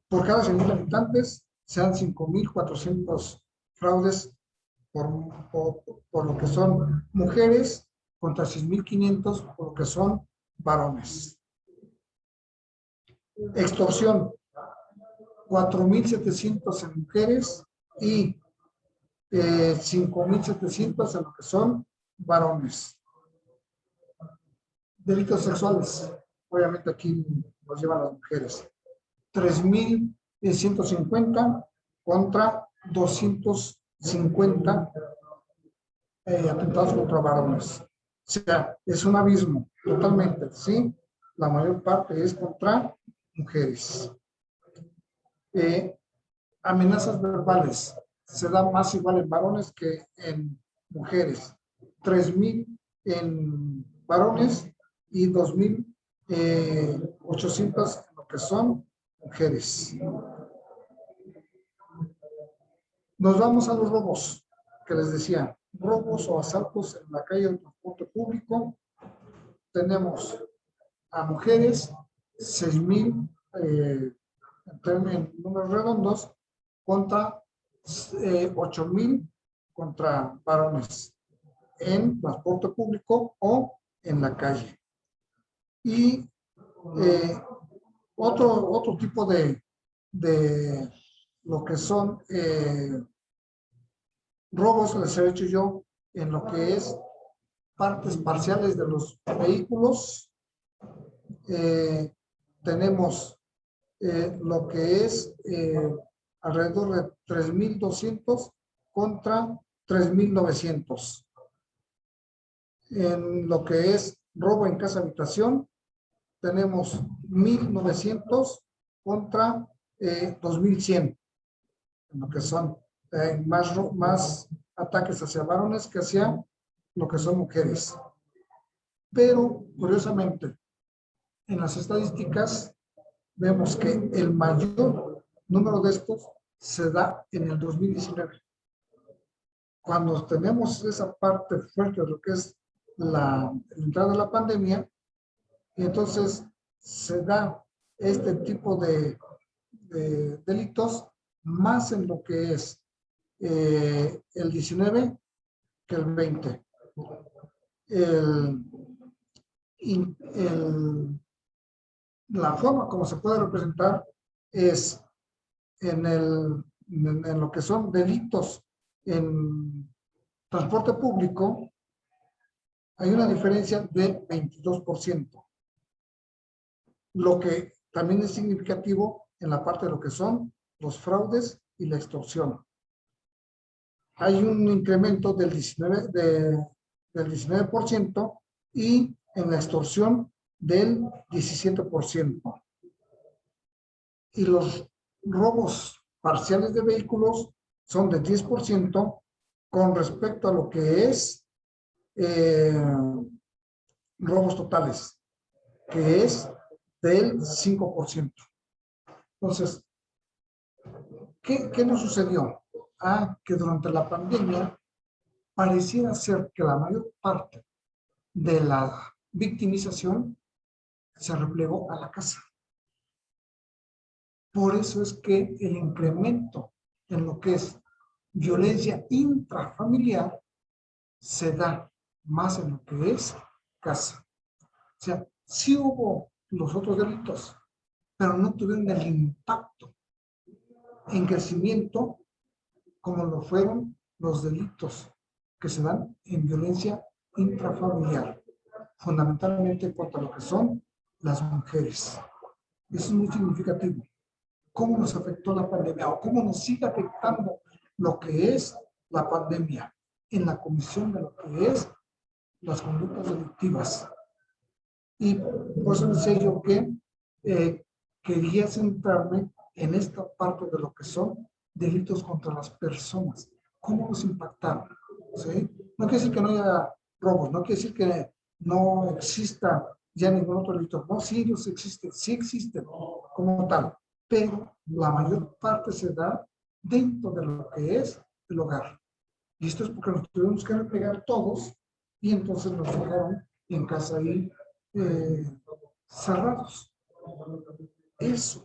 Por cada 100,000 habitantes se dan 5,400 fraudes por lo que son mujeres contra 6,500 por lo que son varones. Extorsión, 4,700 en mujeres y 5,700 en lo que son varones. Delitos sexuales, obviamente aquí los llevan las mujeres. 3,150 contra 250 atentados contra varones. O sea, es un abismo, totalmente, ¿sí? La mayor parte es contra mujeres. Amenazas verbales, se da más igual en varones que en mujeres. 3,000 en varones y 2,800 en lo que son mujeres. Nos vamos a los robos, que les decía, robos o asaltos en la calle del transporte público. Tenemos a mujeres, 6,000 en números redondos, contra 8,000 contra varones en transporte público o en la calle. Y otro tipo de lo que son robos, les he hecho yo en lo que es partes parciales de los vehículos. Tenemos lo que es alrededor de 3,200 contra 3,900. En lo que es robo en casa habitación, tenemos 1,900 contra 2,100. En lo que son más ataques hacia varones que hacia lo que son mujeres. Pero, curiosamente, en las estadísticas vemos que el mayor número de estos se da en el 2019. Cuando tenemos esa parte fuerte de lo que es la entrada de la pandemia, entonces se da este tipo de delitos más en lo que es el 19 que el 20. La forma como se puede representar es en lo que son delitos en transporte público, hay una diferencia de 22%, lo que también es significativo en la parte de lo que son los fraudes y la extorsión. Hay un incremento del 19% y en la extorsión del 17%. Y los robos parciales de vehículos son de 10% con respecto a lo que es robos totales, que es del 5%. Entonces, ¿qué nos sucedió? Que durante la pandemia pareciera ser que la mayor parte de la victimización se replegó a la casa. Por eso es que el incremento en lo que es violencia intrafamiliar se da más en lo que es casa. O sea, sí hubo los otros delitos, pero no tuvieron el impacto en crecimiento como lo fueron los delitos que se dan en violencia intrafamiliar, fundamentalmente contra lo que son las mujeres. Eso es muy significativo. ¿Cómo nos afectó la pandemia o cómo nos sigue afectando lo que es la pandemia en la comisión de lo que es las conductas delictivas? Y por eso decía yo que quería centrarme en esta parte de lo que son delitos contra las personas. ¿Cómo nos impactaron? ¿Sí? No quiere decir que no haya robos, no quiere decir que no exista ya ningún otro delito. No, sí, ellos existen, sí existen como tal, pero la mayor parte se da dentro de lo que es el hogar. Y esto es porque nos tuvimos que replegar todos y entonces nos dejaron en casa ahí cerrados. Eso,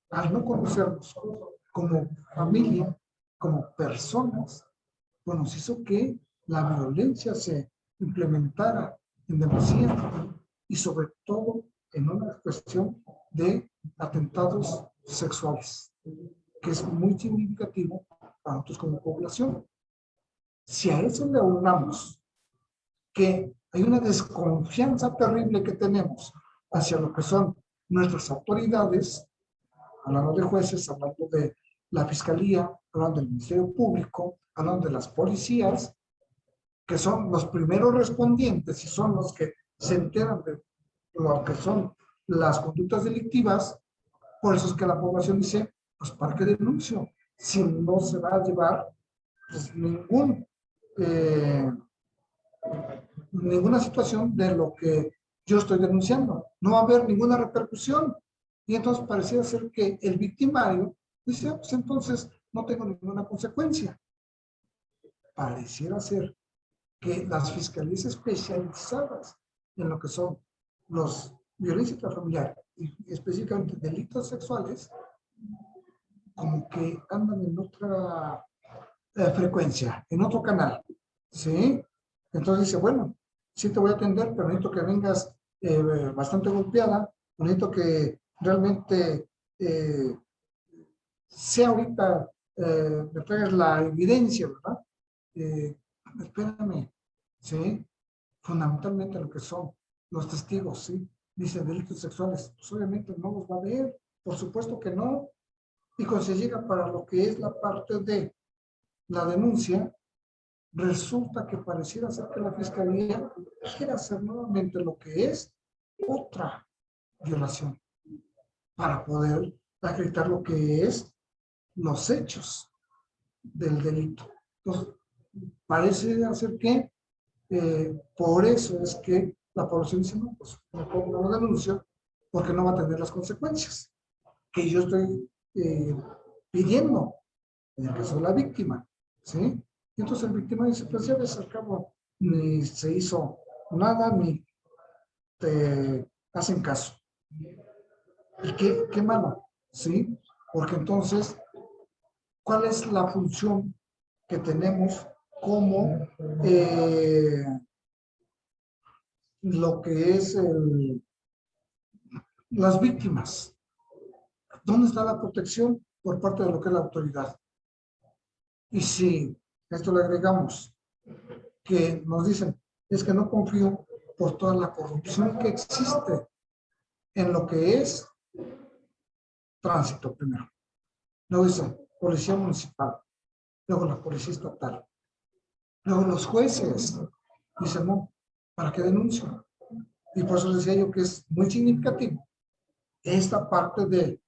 al no conocernos como familia, como personas, pues nos hizo que la violencia se implementara en demasía y sobre todo en una cuestión de atentados sexuales, que es muy significativo para nosotros como población. Si a eso le aunamos que hay una desconfianza terrible que tenemos hacia lo que son nuestras autoridades, hablando de jueces, hablando de la fiscalía, hablando del Ministerio Público, hablando de las policías, que son los primeros respondientes y son los que se enteran de lo que son las conductas delictivas. Por eso es que la población dice, pues ¿para qué denuncio? Si no se va a llevar pues, ninguna situación de lo que yo estoy denunciando. No va a haber ninguna repercusión. Y entonces pareciera ser que el victimario dice, pues entonces no tengo ninguna consecuencia. Pareciera ser que las fiscalías especializadas en lo que son los violencia intrafamiliar y específicamente delitos sexuales, como que andan en otra frecuencia, en otro canal, ¿sí? Entonces dice, bueno, sí te voy a atender, pero necesito que vengas bastante golpeada, necesito que realmente sea ahorita, me traigas la evidencia, ¿verdad? Espérame, ¿sí? Fundamentalmente lo que son los testigos, ¿sí? Dice delitos sexuales, pues obviamente no los va a ver, por supuesto que no. Y cuando se llega para lo que es la parte de la denuncia, resulta que pareciera ser que la fiscalía quiere hacer nuevamente lo que es otra violación para poder acreditar lo que es los hechos del delito. Entonces, parece hacer que por eso es que la población dice, no, pues mejor no lo denuncio porque no va a tener las consecuencias que yo estoy pidiendo en el caso de la víctima, ¿sí? Y entonces el víctima dice, pues ya ves, al cabo ni se hizo nada, ni te hacen caso. Y qué malo, ¿sí? Porque entonces, ¿cuál es la función que tenemos como lo que es las víctimas? ¿Dónde está la protección por parte de lo que es la autoridad? Y si a esto le agregamos que nos dicen, es que no confío por toda la corrupción que existe en lo que es tránsito primero. Luego dicen, policía municipal, luego la policía estatal, luego los jueces. Dicen, no, ¿para qué denuncio? Y por eso decía yo que es muy significativo esta parte de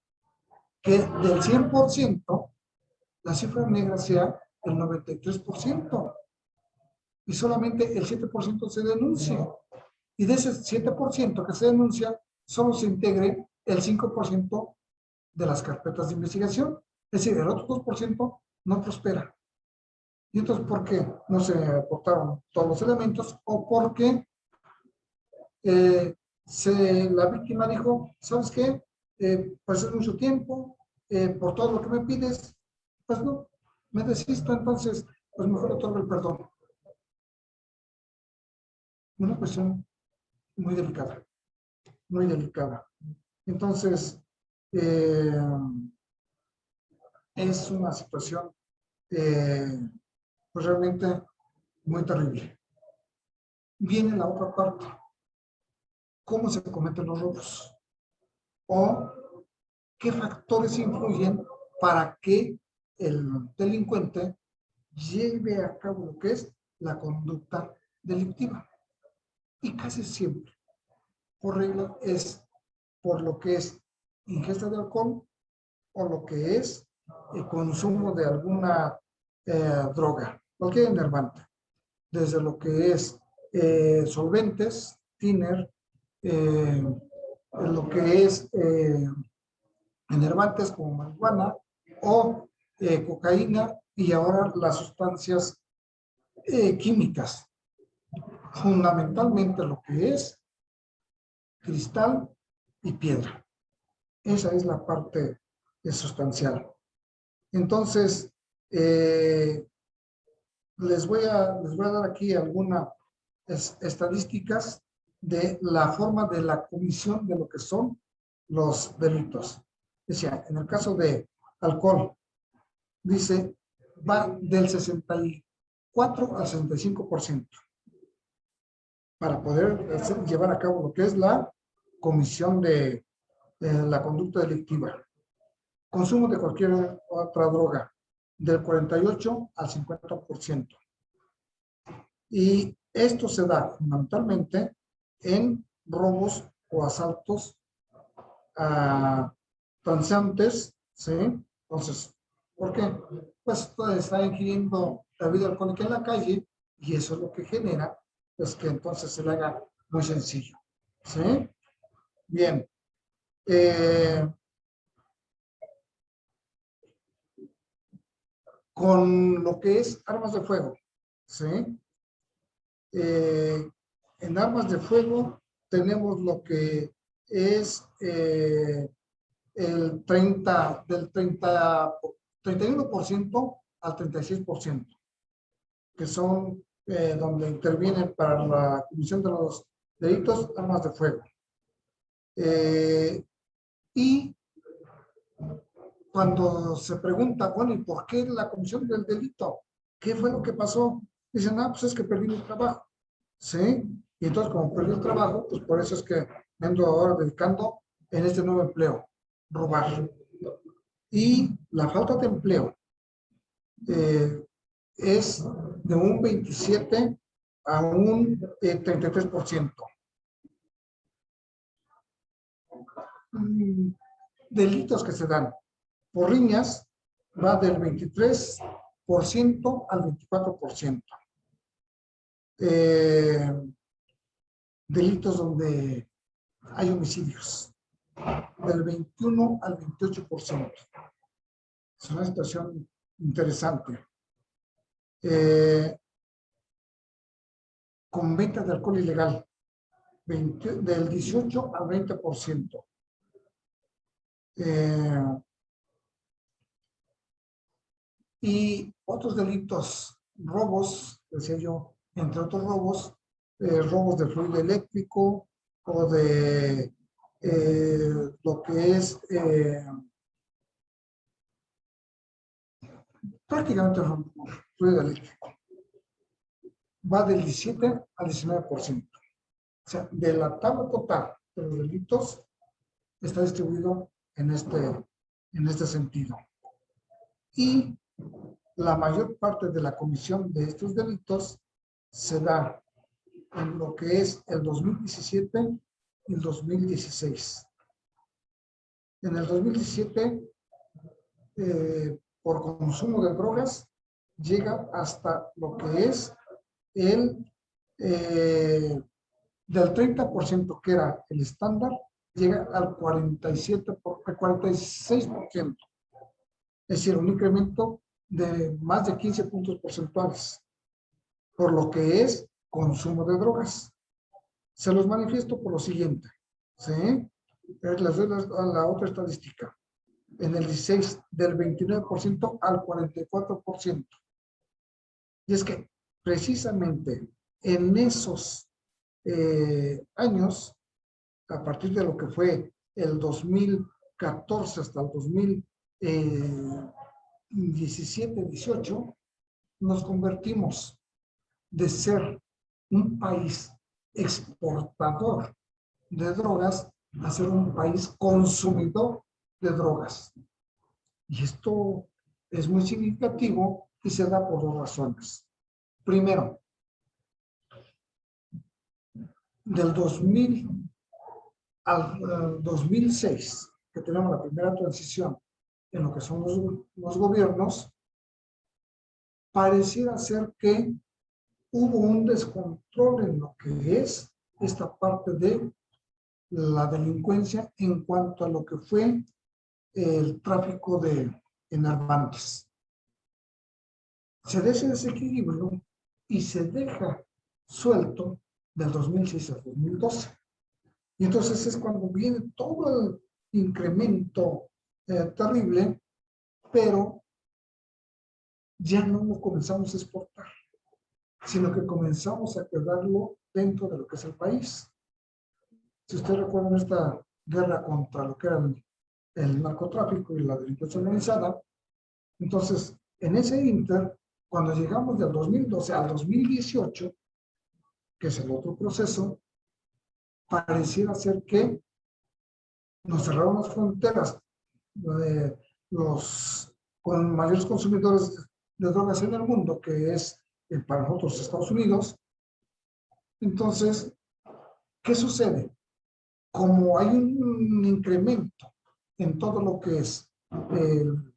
que del 100%, la cifra negra sea el 93% y solamente el 7% se denuncia. Y de ese 7% que se denuncia, solo se integre el 5% de las carpetas de investigación. Es decir, el otro 2% no prospera. ¿Y entonces por qué no se aportaron todos los elementos? O porque la víctima dijo, ¿sabes qué? Pues es mucho tiempo, por todo lo que me pides, pues no, me desisto, entonces, pues mejor otorgo el perdón. Una cuestión muy delicada, muy delicada. Entonces, es una situación pues realmente muy terrible. Viene la otra parte. ¿Cómo se cometen los robos? ¿O qué factores influyen para que el delincuente lleve a cabo lo que es la conducta delictiva? Y casi siempre, por regla, es por lo que es ingesta de alcohol o lo que es el consumo de alguna droga, cualquier enervante, desde lo que es solventes, thinner, lo que es enervantes como marihuana o cocaína y ahora las sustancias químicas, fundamentalmente lo que es cristal y piedra. Esa es la parte sustancial. Entonces, les voy a dar aquí algunas estadísticas de la forma de la comisión de lo que son los delitos. Decía, en el caso de alcohol, dice, va del 64 al 65% para poder llevar a cabo lo que es la comisión de la conducta delictiva. Consumo de cualquier otra droga, del 48 al 50%. Y esto se da fundamentalmente en robos o asaltos a transeúntes, ¿sí? Entonces, ¿por qué? Pues está ingiriendo la bebida alcohólica en la calle y eso es lo que genera, pues que entonces se le haga muy sencillo, ¿sí? Bien. Con lo que es armas de fuego, ¿sí? En armas de fuego tenemos lo que es el 31% al 36%, que son donde intervienen para la comisión de los delitos armas de fuego. Y cuando se pregunta, bueno, ¿y por qué la comisión del delito? ¿Qué fue lo que pasó? Dicen, pues es que perdí mi trabajo, ¿sí? Y entonces, como perdí el trabajo, pues por eso es que me ando ahora dedicando en este nuevo empleo, robar. Y la falta de empleo es de un 27 a un 33%. Delitos que se dan por riñas va del 23% al 24%. Delitos donde hay homicidios, del 21 al 28%. Es una situación interesante. Con venta de alcohol ilegal, del 18 al 20%. Y otros delitos, robos, decía yo, entre otros robos, robos de fluido eléctrico o de lo que es prácticamente fluido eléctrico. Va del 17 al 19%. O sea, de la tabla total de los delitos está distribuido en este sentido. Y la mayor parte de la comisión de estos delitos se da en lo que es el 2017 y el 2016. En el 2017, por consumo de drogas llega hasta lo que es el del 30% que era el estándar, llega al 46%. Es decir, un incremento de más de 15 puntos porcentuales por lo que es consumo de drogas. Se los manifiesto por lo siguiente, ¿sí? Les doy la otra estadística. En el 16, del 29% al 44%. Y es que precisamente en esos años, a partir de lo que fue el 2014 hasta el 2017-18, nos convertimos de ser un país exportador de drogas a ser un país consumidor de drogas. Y esto es muy significativo y se da por dos razones. Primero, del 2000 al 2006, que tenemos la primera transición en lo que son los gobiernos, pareciera ser que hubo un descontrol en lo que es esta parte de la delincuencia en cuanto a lo que fue el tráfico de enervantes. Se da ese desequilibrio y se deja suelto del 2006 al 2012. Y entonces es cuando viene todo el incremento terrible, pero ya no lo comenzamos a exportar, sino que comenzamos a quedarlo dentro de lo que es el país. Si ustedes recuerdan esta guerra contra lo que era el narcotráfico y la delincuencia organizada, entonces en ese inter, cuando llegamos del 2012 al 2018, que es el otro proceso, pareciera ser que nos cerraron las fronteras los con mayores consumidores de drogas en el mundo, que es para nosotros Estados Unidos. Entonces, ¿qué sucede? Como hay un incremento en todo lo que es el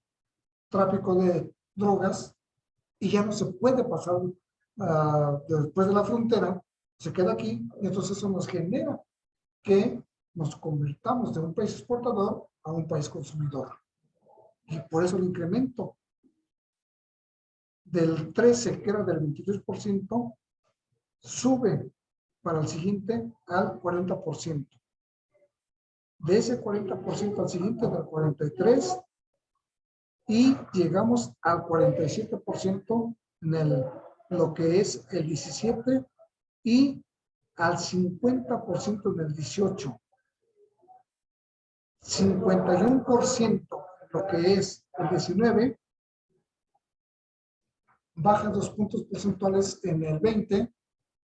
tráfico de drogas y ya no se puede pasar después de la frontera, se queda aquí y entonces eso nos genera que nos convirtamos de un país exportador a un país consumidor. Y por eso el incremento del 13, que era del 23%, sube para el siguiente al 40%. De ese 40% al siguiente del 43%, y llegamos al 47% en lo que es el 17 y al 50% en el 18. 51% lo que es el 19, baja 2 puntos porcentuales en el 20,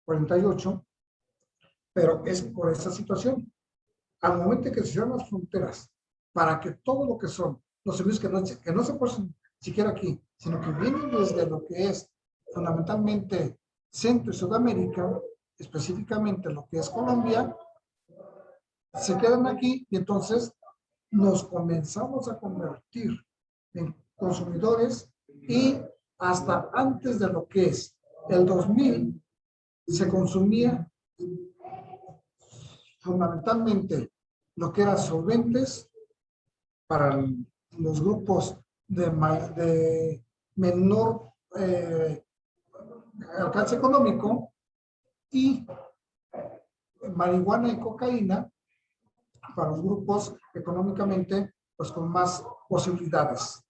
48, pero es por esa situación. Al momento que se cierran las fronteras, para que todo lo que son los servicios que no se ponen siquiera aquí, sino que vienen desde lo que es fundamentalmente Centro y Sudamérica, específicamente lo que es Colombia, se quedan aquí y entonces nos comenzamos a convertir en consumidores y hasta antes de lo que es el 2000 se consumía fundamentalmente lo que eran solventes para los grupos de menor alcance económico y marihuana y cocaína para los grupos económicamente pues con más posibilidades.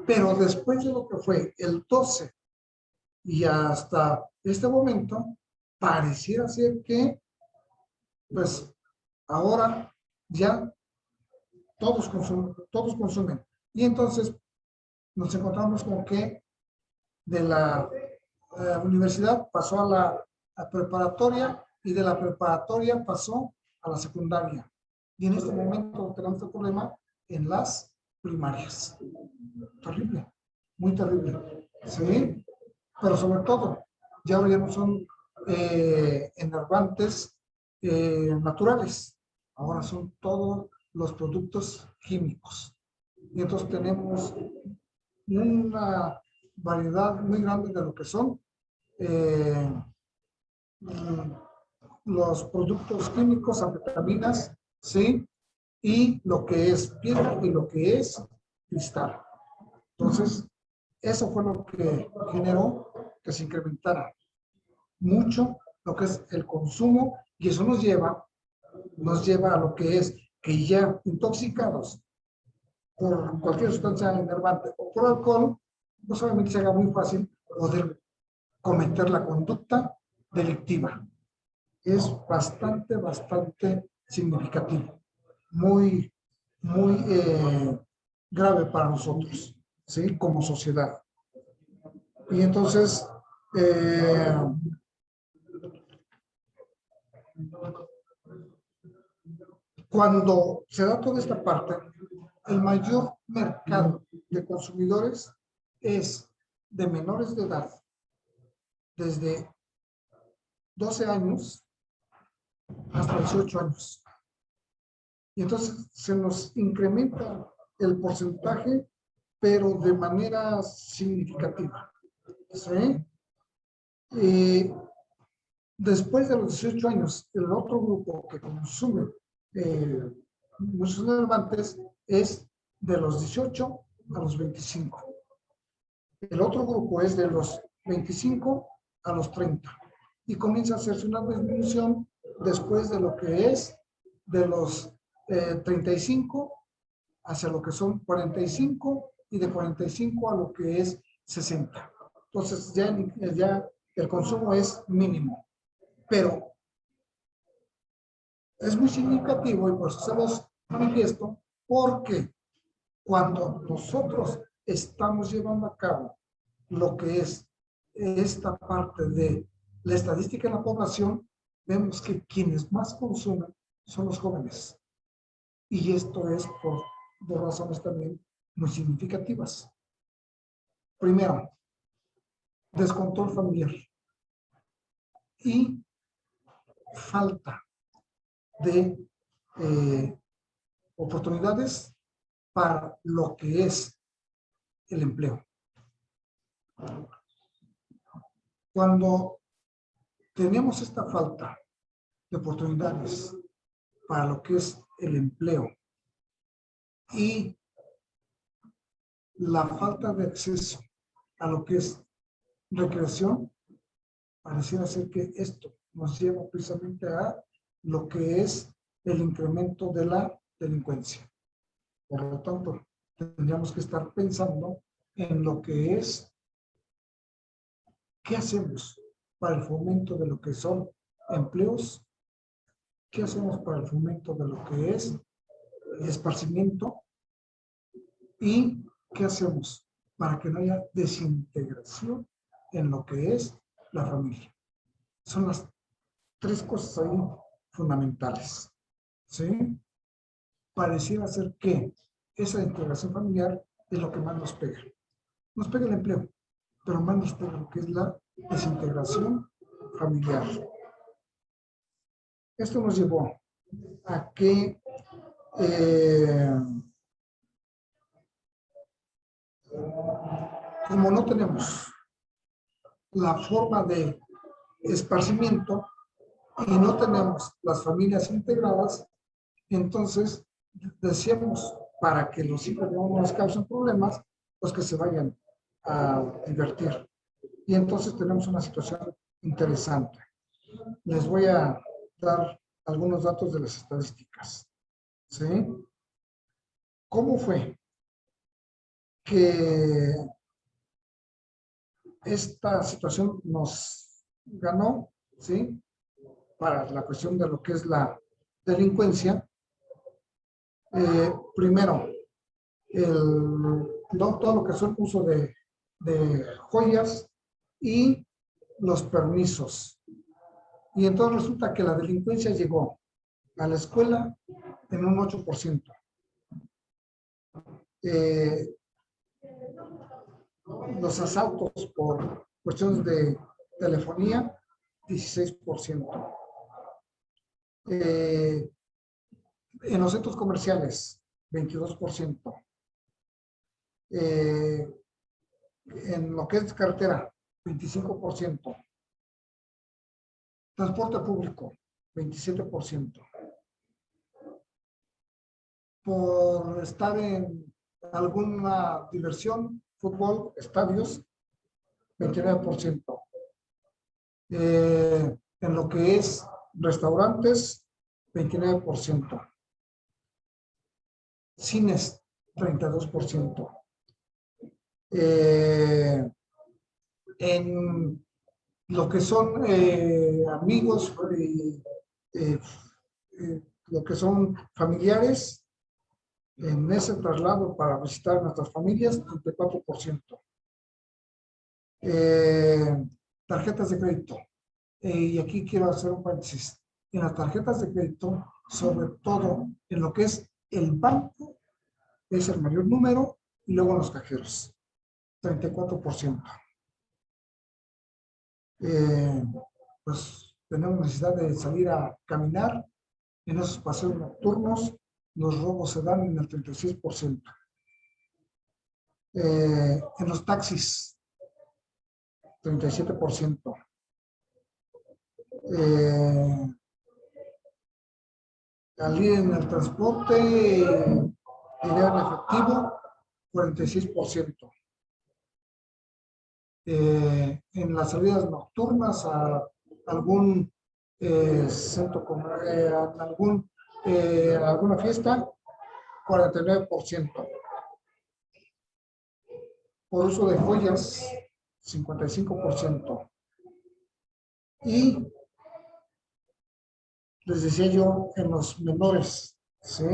Pero después de lo que fue el 12 y hasta este momento, pareciera ser que pues ahora ya todos consumen. Y entonces nos encontramos con que de la universidad pasó a la preparatoria y de la preparatoria pasó a la secundaria. Y en este momento tenemos el problema en las primarias. Terrible, muy terrible. ¿Sí? Pero sobre todo, ya no son enervantes naturales. Ahora son todos los productos químicos. Y entonces tenemos una variedad muy grande de lo que son los productos químicos, anfetaminas, ¿sí? Y lo que es piedra y lo que es cristal. Entonces, eso fue lo que generó que se incrementara mucho lo que es el consumo, y eso nos lleva a lo que es que ya intoxicados por cualquier sustancia enervante o por alcohol, pues obviamente se haga muy fácil poder cometer la conducta delictiva. Es bastante significativo, muy grave para nosotros, ¿sí? Como sociedad. Y entonces, cuando se da toda esta parte, el mayor mercado de consumidores es de menores de edad, desde 12 años hasta 18 años. Y entonces se nos incrementa el porcentaje, pero de manera significativa. ¿Sí? Después de los 18 años, el otro grupo que consume muchos enervantes es de los 18 a los 25. El otro grupo es de los 25 a los 30. Y comienza a hacerse una disminución después de lo que es de los 35 hacia lo que son 45 y de 45 a lo que es 60. Entonces ya el consumo es mínimo, pero es muy significativo y por eso se los manifiesto, porque cuando nosotros estamos llevando a cabo lo que es esta parte de la estadística en la población, vemos que quienes más consumen son los jóvenes. Y esto es por dos razones también muy significativas. Primero, descontrol familiar y falta de oportunidades para lo que es el empleo. Cuando tenemos esta falta de oportunidades para lo que es el empleo y la falta de acceso a lo que es recreación, pareciera ser que esto nos lleva precisamente a lo que es el incremento de la delincuencia. Por lo tanto, tendríamos que estar pensando en lo que es qué hacemos para el fomento de lo que son empleos, qué hacemos para el fomento de lo que es esparcimiento y qué hacemos para que no haya desintegración en lo que es la familia. Son las tres cosas ahí fundamentales, ¿sí? Pareciera ser que esa integración familiar es lo que más nos pega. Nos pega el empleo, pero más nos pega lo que es la desintegración familiar. Esto nos llevó a que como no tenemos la forma de esparcimiento y no tenemos las familias integradas, entonces decíamos, para que los hijos no nos causen problemas, pues que se vayan a divertir. Y entonces tenemos una situación interesante. Les voy a dar algunos datos de las estadísticas. ¿Sí? ¿Cómo fue que esta situación nos ganó? ¿Sí? Para la cuestión de lo que es la delincuencia. Primero, todo lo que es el uso de joyas y los permisos. Y entonces resulta que la delincuencia llegó a la escuela en un 8%. Los asaltos por cuestiones de telefonía, 16%. En los centros comerciales, 22%. En lo que es carretera, 25%. Transporte público, 27%. Por estar en alguna diversión, fútbol, estadios, 29%. En lo que es restaurantes, 29%. Cines, 32%. En lo que son amigos, lo que son familiares, en ese traslado para visitar a nuestras familias, 34%. Tarjetas de crédito. Y aquí quiero hacer un paréntesis. En las tarjetas de crédito, sobre todo en lo que es el banco, es el mayor número, y luego los cajeros, 34%. Pues tenemos necesidad de salir a caminar en esos paseos nocturnos, los robos se dan en el 36%. En los taxis, 37%. Salir en el transporte, dinero en efectivo, 46%. En las salidas nocturnas a algún centro, alguna fiesta, 49%. Por uso de joyas, 55%. Y les decía yo, en los menores, ¿sí?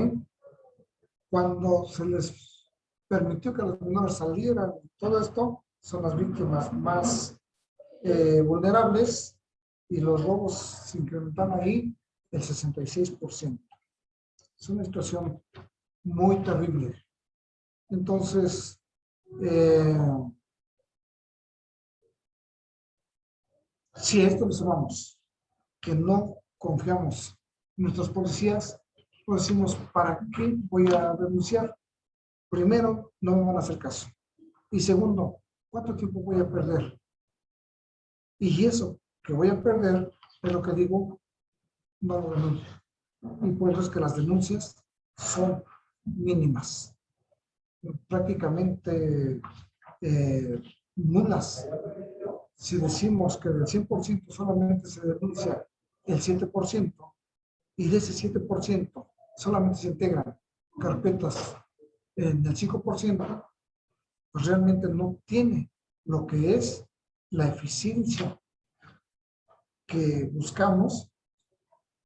Cuando se les permitió que los menores salieran, todo esto, son las víctimas más vulnerables, y los robos se incrementan ahí el 66%. Es una situación muy terrible. Entonces, si a esto le sumamos que no confiamos en nuestros policías, pues decimos, ¿para qué voy a denunciar? Primero, no me van a hacer caso. Y segundo, ¿cuánto tiempo voy a perder? Y eso que voy a perder, es lo que digo, no lo denuncio. Y por eso es que las denuncias son mínimas, prácticamente nulas. Si decimos que del 100% solamente se denuncia el 7%, y de ese 7% solamente se integran carpetas en el 5%, pues realmente no tiene lo que es la eficiencia que buscamos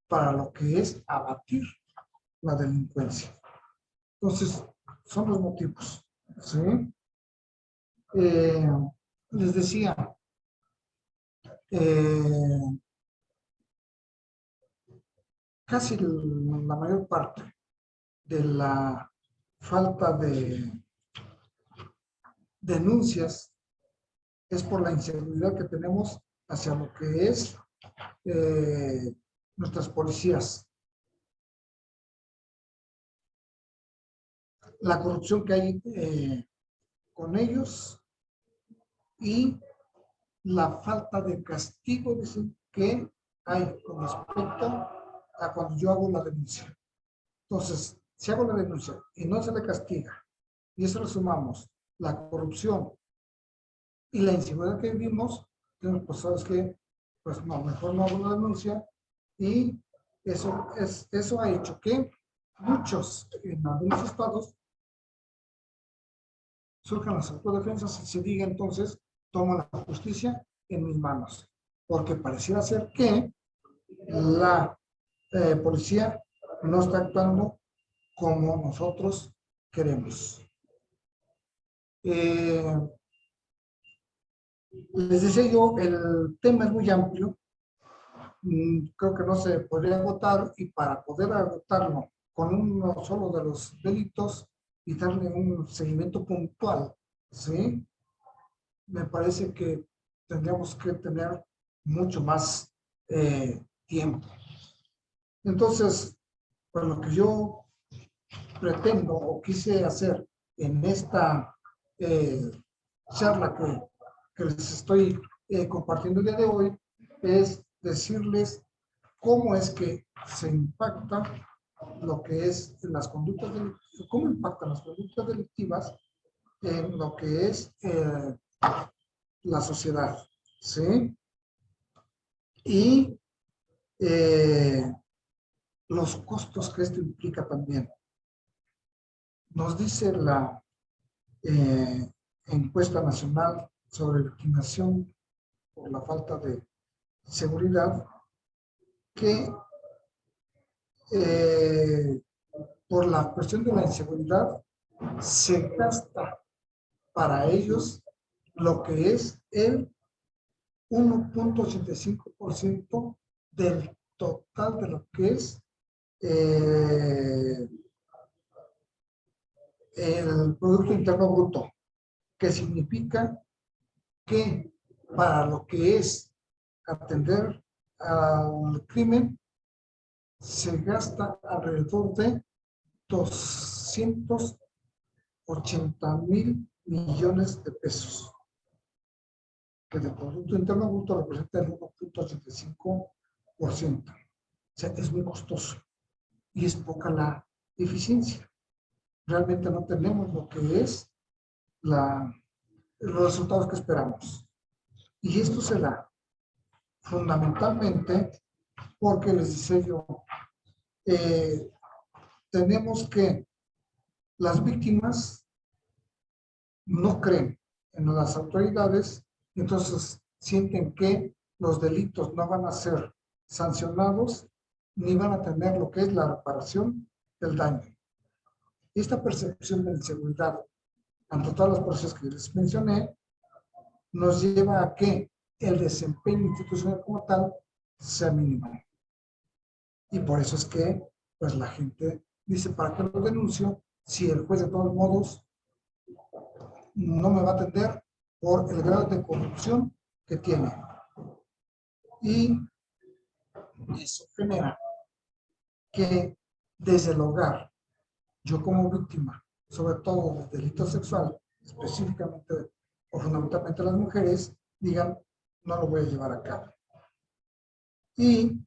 para lo que es abatir la delincuencia. Entonces, son los motivos, ¿sí? Les decía, casi la mayor parte de la falta de denuncias es por la inseguridad que tenemos hacia lo que es nuestras policías. La corrupción que hay con ellos y la falta de castigo que hay con respecto a cuando yo hago la denuncia. Entonces, si hago la denuncia y no se le castiga, y eso lo sumamos, la corrupción y la inseguridad que vivimos, pues sabes que, pues no, mejor no hago la denuncia, y eso ha hecho que muchos, en algunos estados, surjan las autodefensas y se diga entonces, tomo la justicia en mis manos, porque pareciera ser que la policía no está actuando como nosotros queremos. Les decía yo, el tema es muy amplio. Creo que no se podría agotar, y para poder agotarlo con uno solo de los delitos y darle un seguimiento puntual, ¿sí? Me parece que tendríamos que tener mucho más tiempo. Entonces, pues lo que yo pretendo o quise hacer en esta charla que les estoy compartiendo el día de hoy es decirles cómo es que se impacta lo que es las conductas delictivas, cómo impactan las conductas delictivas en lo que es la sociedad, ¿sí? Y los costos que esto implica también. Nos dice la encuesta nacional sobre victimización por la falta de seguridad que por la cuestión de la inseguridad se gasta para ellos lo que es el 1.85% del total de lo que es el Producto Interno Bruto, que significa que para lo que es atender al crimen se gasta alrededor de 280,000 millones de pesos, que del Producto Interno Bruto representa el 1.85%. O sea, es muy costoso y es poca la eficiencia. Realmente no tenemos lo que es los resultados que esperamos. Y esto se da fundamentalmente porque les decía yo, tenemos que las víctimas no creen en las autoridades, entonces sienten que los delitos no van a ser sancionados ni van a tener lo que es la reparación del daño. Esta percepción de inseguridad ante todas las procesos que les mencioné nos lleva a que el desempeño institucional como tal sea mínimo. Y por eso es que pues la gente dice, ¿para qué lo denuncio si el juez de todos modos no me va a atender por el grado de corrupción que tiene? Y eso genera que desde el hogar, yo como víctima, sobre todo de delito sexual, específicamente o fundamentalmente las mujeres, digan, no lo voy a llevar a cabo. Y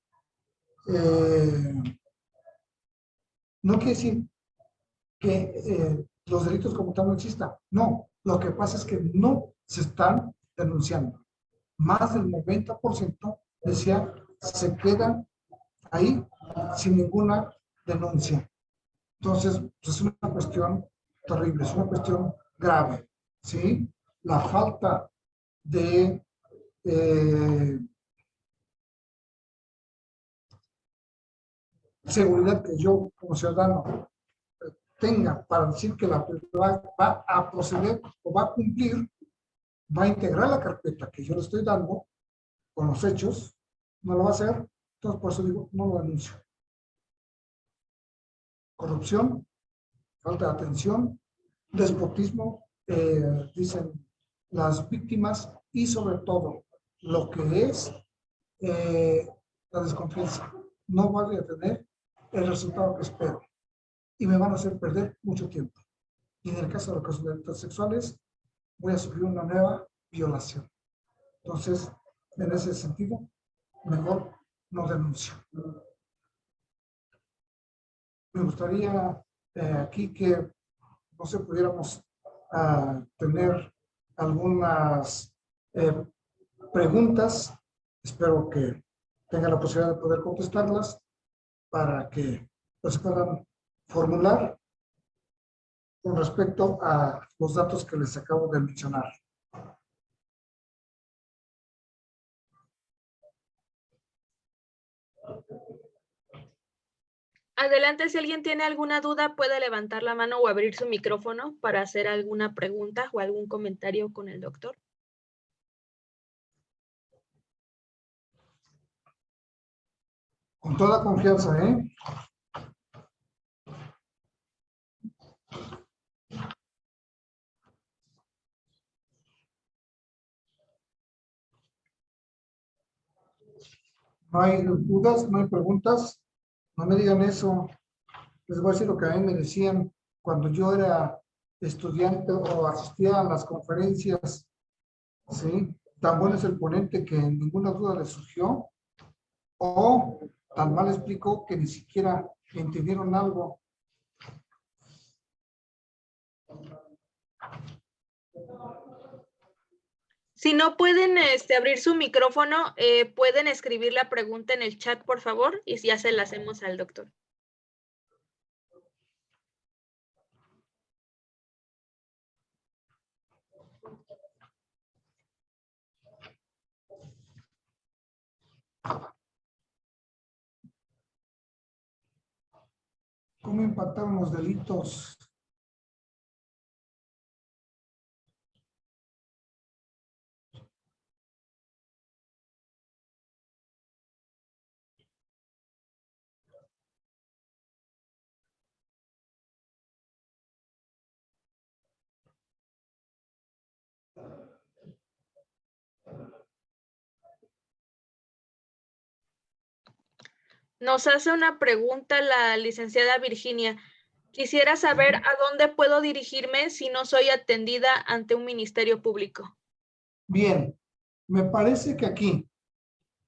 no quiere decir que los delitos como tal no existan. No, lo que pasa es que no se están denunciando. Más del 90% decía, se quedan ahí sin ninguna denuncia. Entonces, pues es una cuestión terrible, es una cuestión grave, ¿sí? La falta de seguridad que yo como ciudadano tenga para decir que la autoridad va a proceder o va a cumplir, va a integrar la carpeta que yo le estoy dando con los hechos, no lo va a hacer, entonces por eso digo, no lo anuncio. Corrupción, falta de atención, despotismo, dicen las víctimas, y sobre todo lo que es la desconfianza. No voy a tener el resultado que espero y me van a hacer perder mucho tiempo. Y en el caso de los delitos sexuales, voy a sufrir una nueva violación. Entonces, en ese sentido, mejor no denuncio. Me gustaría aquí que, no sé, pudiéramos tener algunas preguntas. Espero que tenga la posibilidad de poder contestarlas para que pues, se puedan formular con respecto a los datos que les acabo de mencionar. Adelante, si alguien tiene alguna duda, puede levantar la mano o abrir su micrófono para hacer alguna pregunta o algún comentario con el doctor. Con toda confianza, ¿eh? No hay dudas, no hay preguntas. No me digan eso. Les voy a decir lo que a mí me decían cuando yo era estudiante o asistía a las conferencias, ¿sí? Tan bueno es el ponente que ninguna duda le surgió, o tan mal explicó que ni siquiera entendieron algo. Si no pueden abrir su micrófono, pueden escribir la pregunta en el chat, por favor, y ya se la hacemos al doctor. ¿Cómo impactaron los delitos? Nos hace una pregunta la licenciada Virginia. Quisiera saber a dónde puedo dirigirme si no soy atendida ante un ministerio público. Bien, me parece que aquí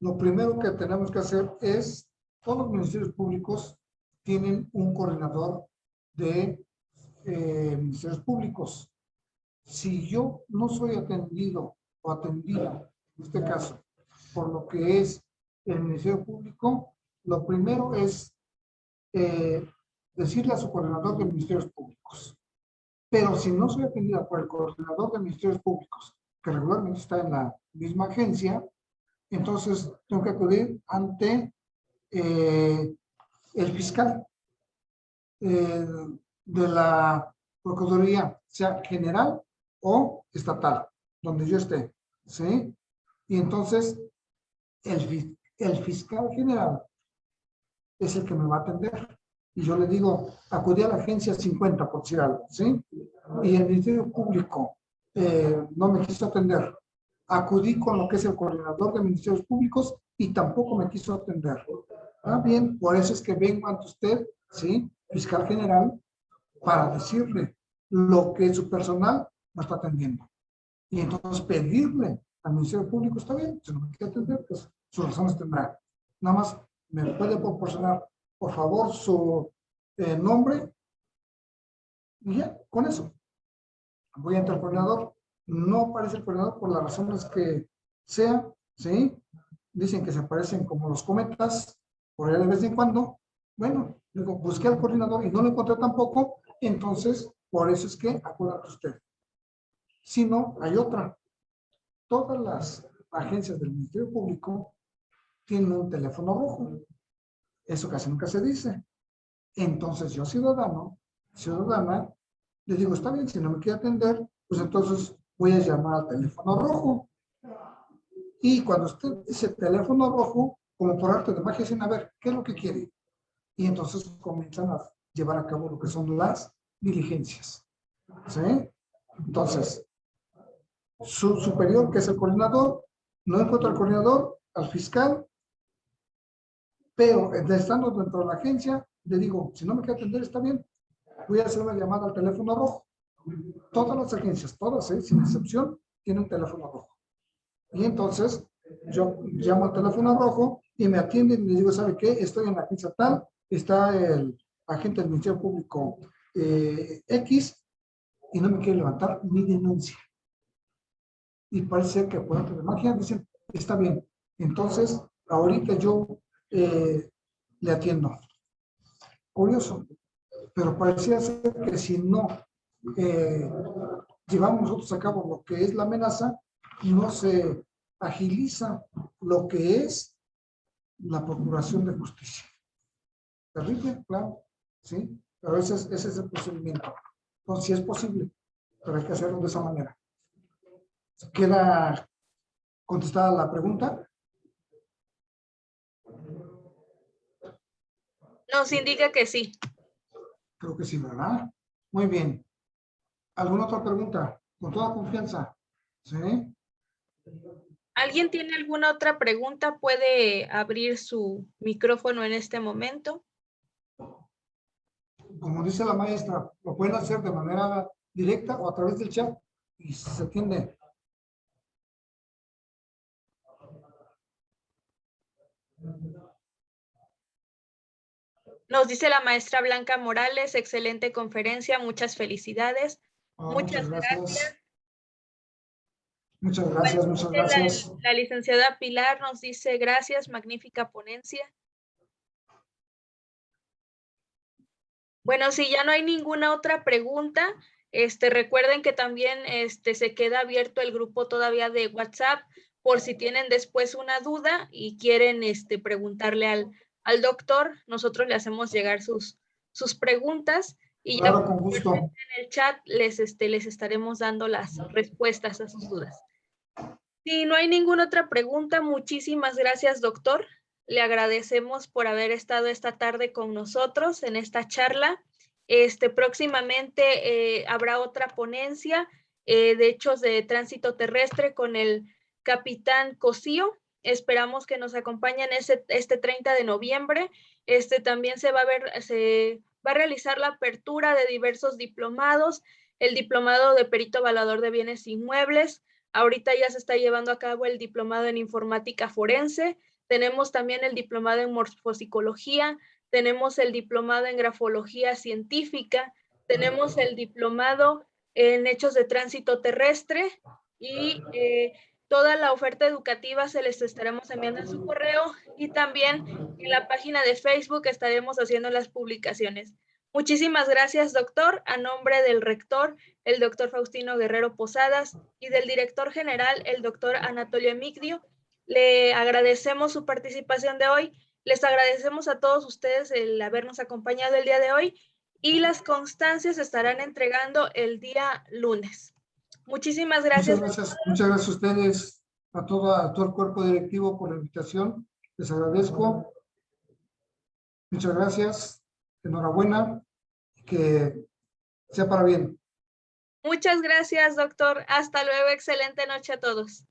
lo primero que tenemos que hacer es, todos los ministerios públicos tienen un coordinador de ministerios públicos. Si yo no soy atendido o atendida, en este caso, por lo que es el ministerio público, lo primero es decirle a su coordinador de ministerios públicos. Pero si no soy atendida por el coordinador de ministerios públicos, que regularmente está en la misma agencia, entonces tengo que acudir ante el fiscal de la Procuraduría, sea general o estatal, donde yo esté, ¿sí? Y entonces el fiscal general es el que me va a atender. Y yo le digo, acudí a la agencia 50, por decir algo, ¿sí? Y el Ministerio Público no me quiso atender. Acudí con lo que es el coordinador de ministerios públicos y tampoco me quiso atender. Ah, bien, por eso es que vengo ante usted, ¿sí? Fiscal general, para decirle lo que su personal no está atendiendo. Y entonces pedirle al Ministerio Público, está bien, si no me quiere atender, pues sus razones tendrá. Nada más me puede proporcionar, por favor, su nombre y ya, con eso. Voy a entrar al coordinador, no aparece el coordinador por las razones que sea, ¿sí? Dicen que se aparecen como los cometas, por ahí de vez en cuando. Bueno, digo, busqué al coordinador y no lo encontré tampoco, entonces, por eso es que acuda usted. Si no, hay otra. Todas las agencias del Ministerio Público tienen un teléfono rojo. Eso casi nunca se dice. Entonces, yo ciudadana, le digo, está bien, si no me quiere atender, pues entonces voy a llamar al teléfono rojo. Y cuando usted dice teléfono rojo, como por arte de magia, dicen, a ver, ¿qué es lo que quiere? Y entonces comienzan a llevar a cabo lo que son las diligencias. ¿Sí? Entonces, su superior, que es el coordinador, no encuentra al coordinador, al fiscal, pero estando dentro de la agencia, le digo, si no me quiere atender, está bien, voy a hacer una llamada al teléfono rojo. Todas las agencias, todas, sin excepción, tienen teléfono rojo. Y entonces, yo llamo al teléfono rojo y me atienden y le digo, ¿sabe qué? Estoy en la agencia tal, está el agente del Ministerio Público X y no me quiere levantar mi denuncia. Y parece que por arte de magia dicen, está bien, entonces ahorita yo le atiendo. Curioso, pero parecía ser que si no llevamos nosotros a cabo lo que es la amenaza, no se agiliza lo que es la procuración de justicia. Terrible, claro, ¿sí? Pero ese es el procedimiento. Entonces, sí es posible, pero hay que hacerlo de esa manera. ¿Queda contestada la pregunta? Nos indica que sí. Creo que sí, ¿verdad? Muy bien. ¿Alguna otra pregunta? Con toda confianza. ¿Sí? ¿Alguien tiene alguna otra pregunta? Puede abrir su micrófono en este momento. Como dice la maestra, lo pueden hacer de manera directa o a través del chat y se atiende. Nos dice la maestra Blanca Morales, excelente conferencia, muchas felicidades. Muchas gracias. gracias. Muchas gracias, muchas gracias. La licenciada Pilar nos dice gracias, magnífica ponencia. Bueno, si ya no hay ninguna otra pregunta, recuerden que también se queda abierto el grupo todavía de WhatsApp por si tienen después una duda y quieren preguntarle al doctor, nosotros le hacemos llegar sus preguntas y Claro, ya con gusto. en el chat les estaremos dando las respuestas a sus dudas. Si no hay ninguna otra pregunta, muchísimas gracias, doctor. Le agradecemos por haber estado esta tarde con nosotros en esta charla. Próximamente habrá otra ponencia de hechos de tránsito terrestre con el capitán Cosío. Esperamos que nos acompañen este 30 de noviembre. También se va a realizar la apertura de diversos diplomados, el diplomado de perito evaluador de bienes inmuebles. Ahorita ya se está llevando a cabo el diplomado en informática forense. Tenemos también el diplomado en morfopsicología. Tenemos el diplomado en grafología científica. Tenemos el diplomado en hechos de tránsito terrestre y toda la oferta educativa se les estaremos enviando en su correo y también en la página de Facebook estaremos haciendo las publicaciones. Muchísimas gracias, doctor. A nombre del rector, el doctor Faustino Guerrero Posadas, y del director general, el doctor Anatolio Emigdio, le agradecemos su participación de hoy. Les agradecemos a todos ustedes el habernos acompañado el día de hoy y las constancias se estarán entregando el día lunes. Muchísimas gracias. Muchas gracias a ustedes, a todo el cuerpo directivo por la invitación. Les agradezco. Muchas gracias. Enhorabuena. Que sea para bien. Muchas gracias, doctor. Hasta luego. Excelente noche a todos.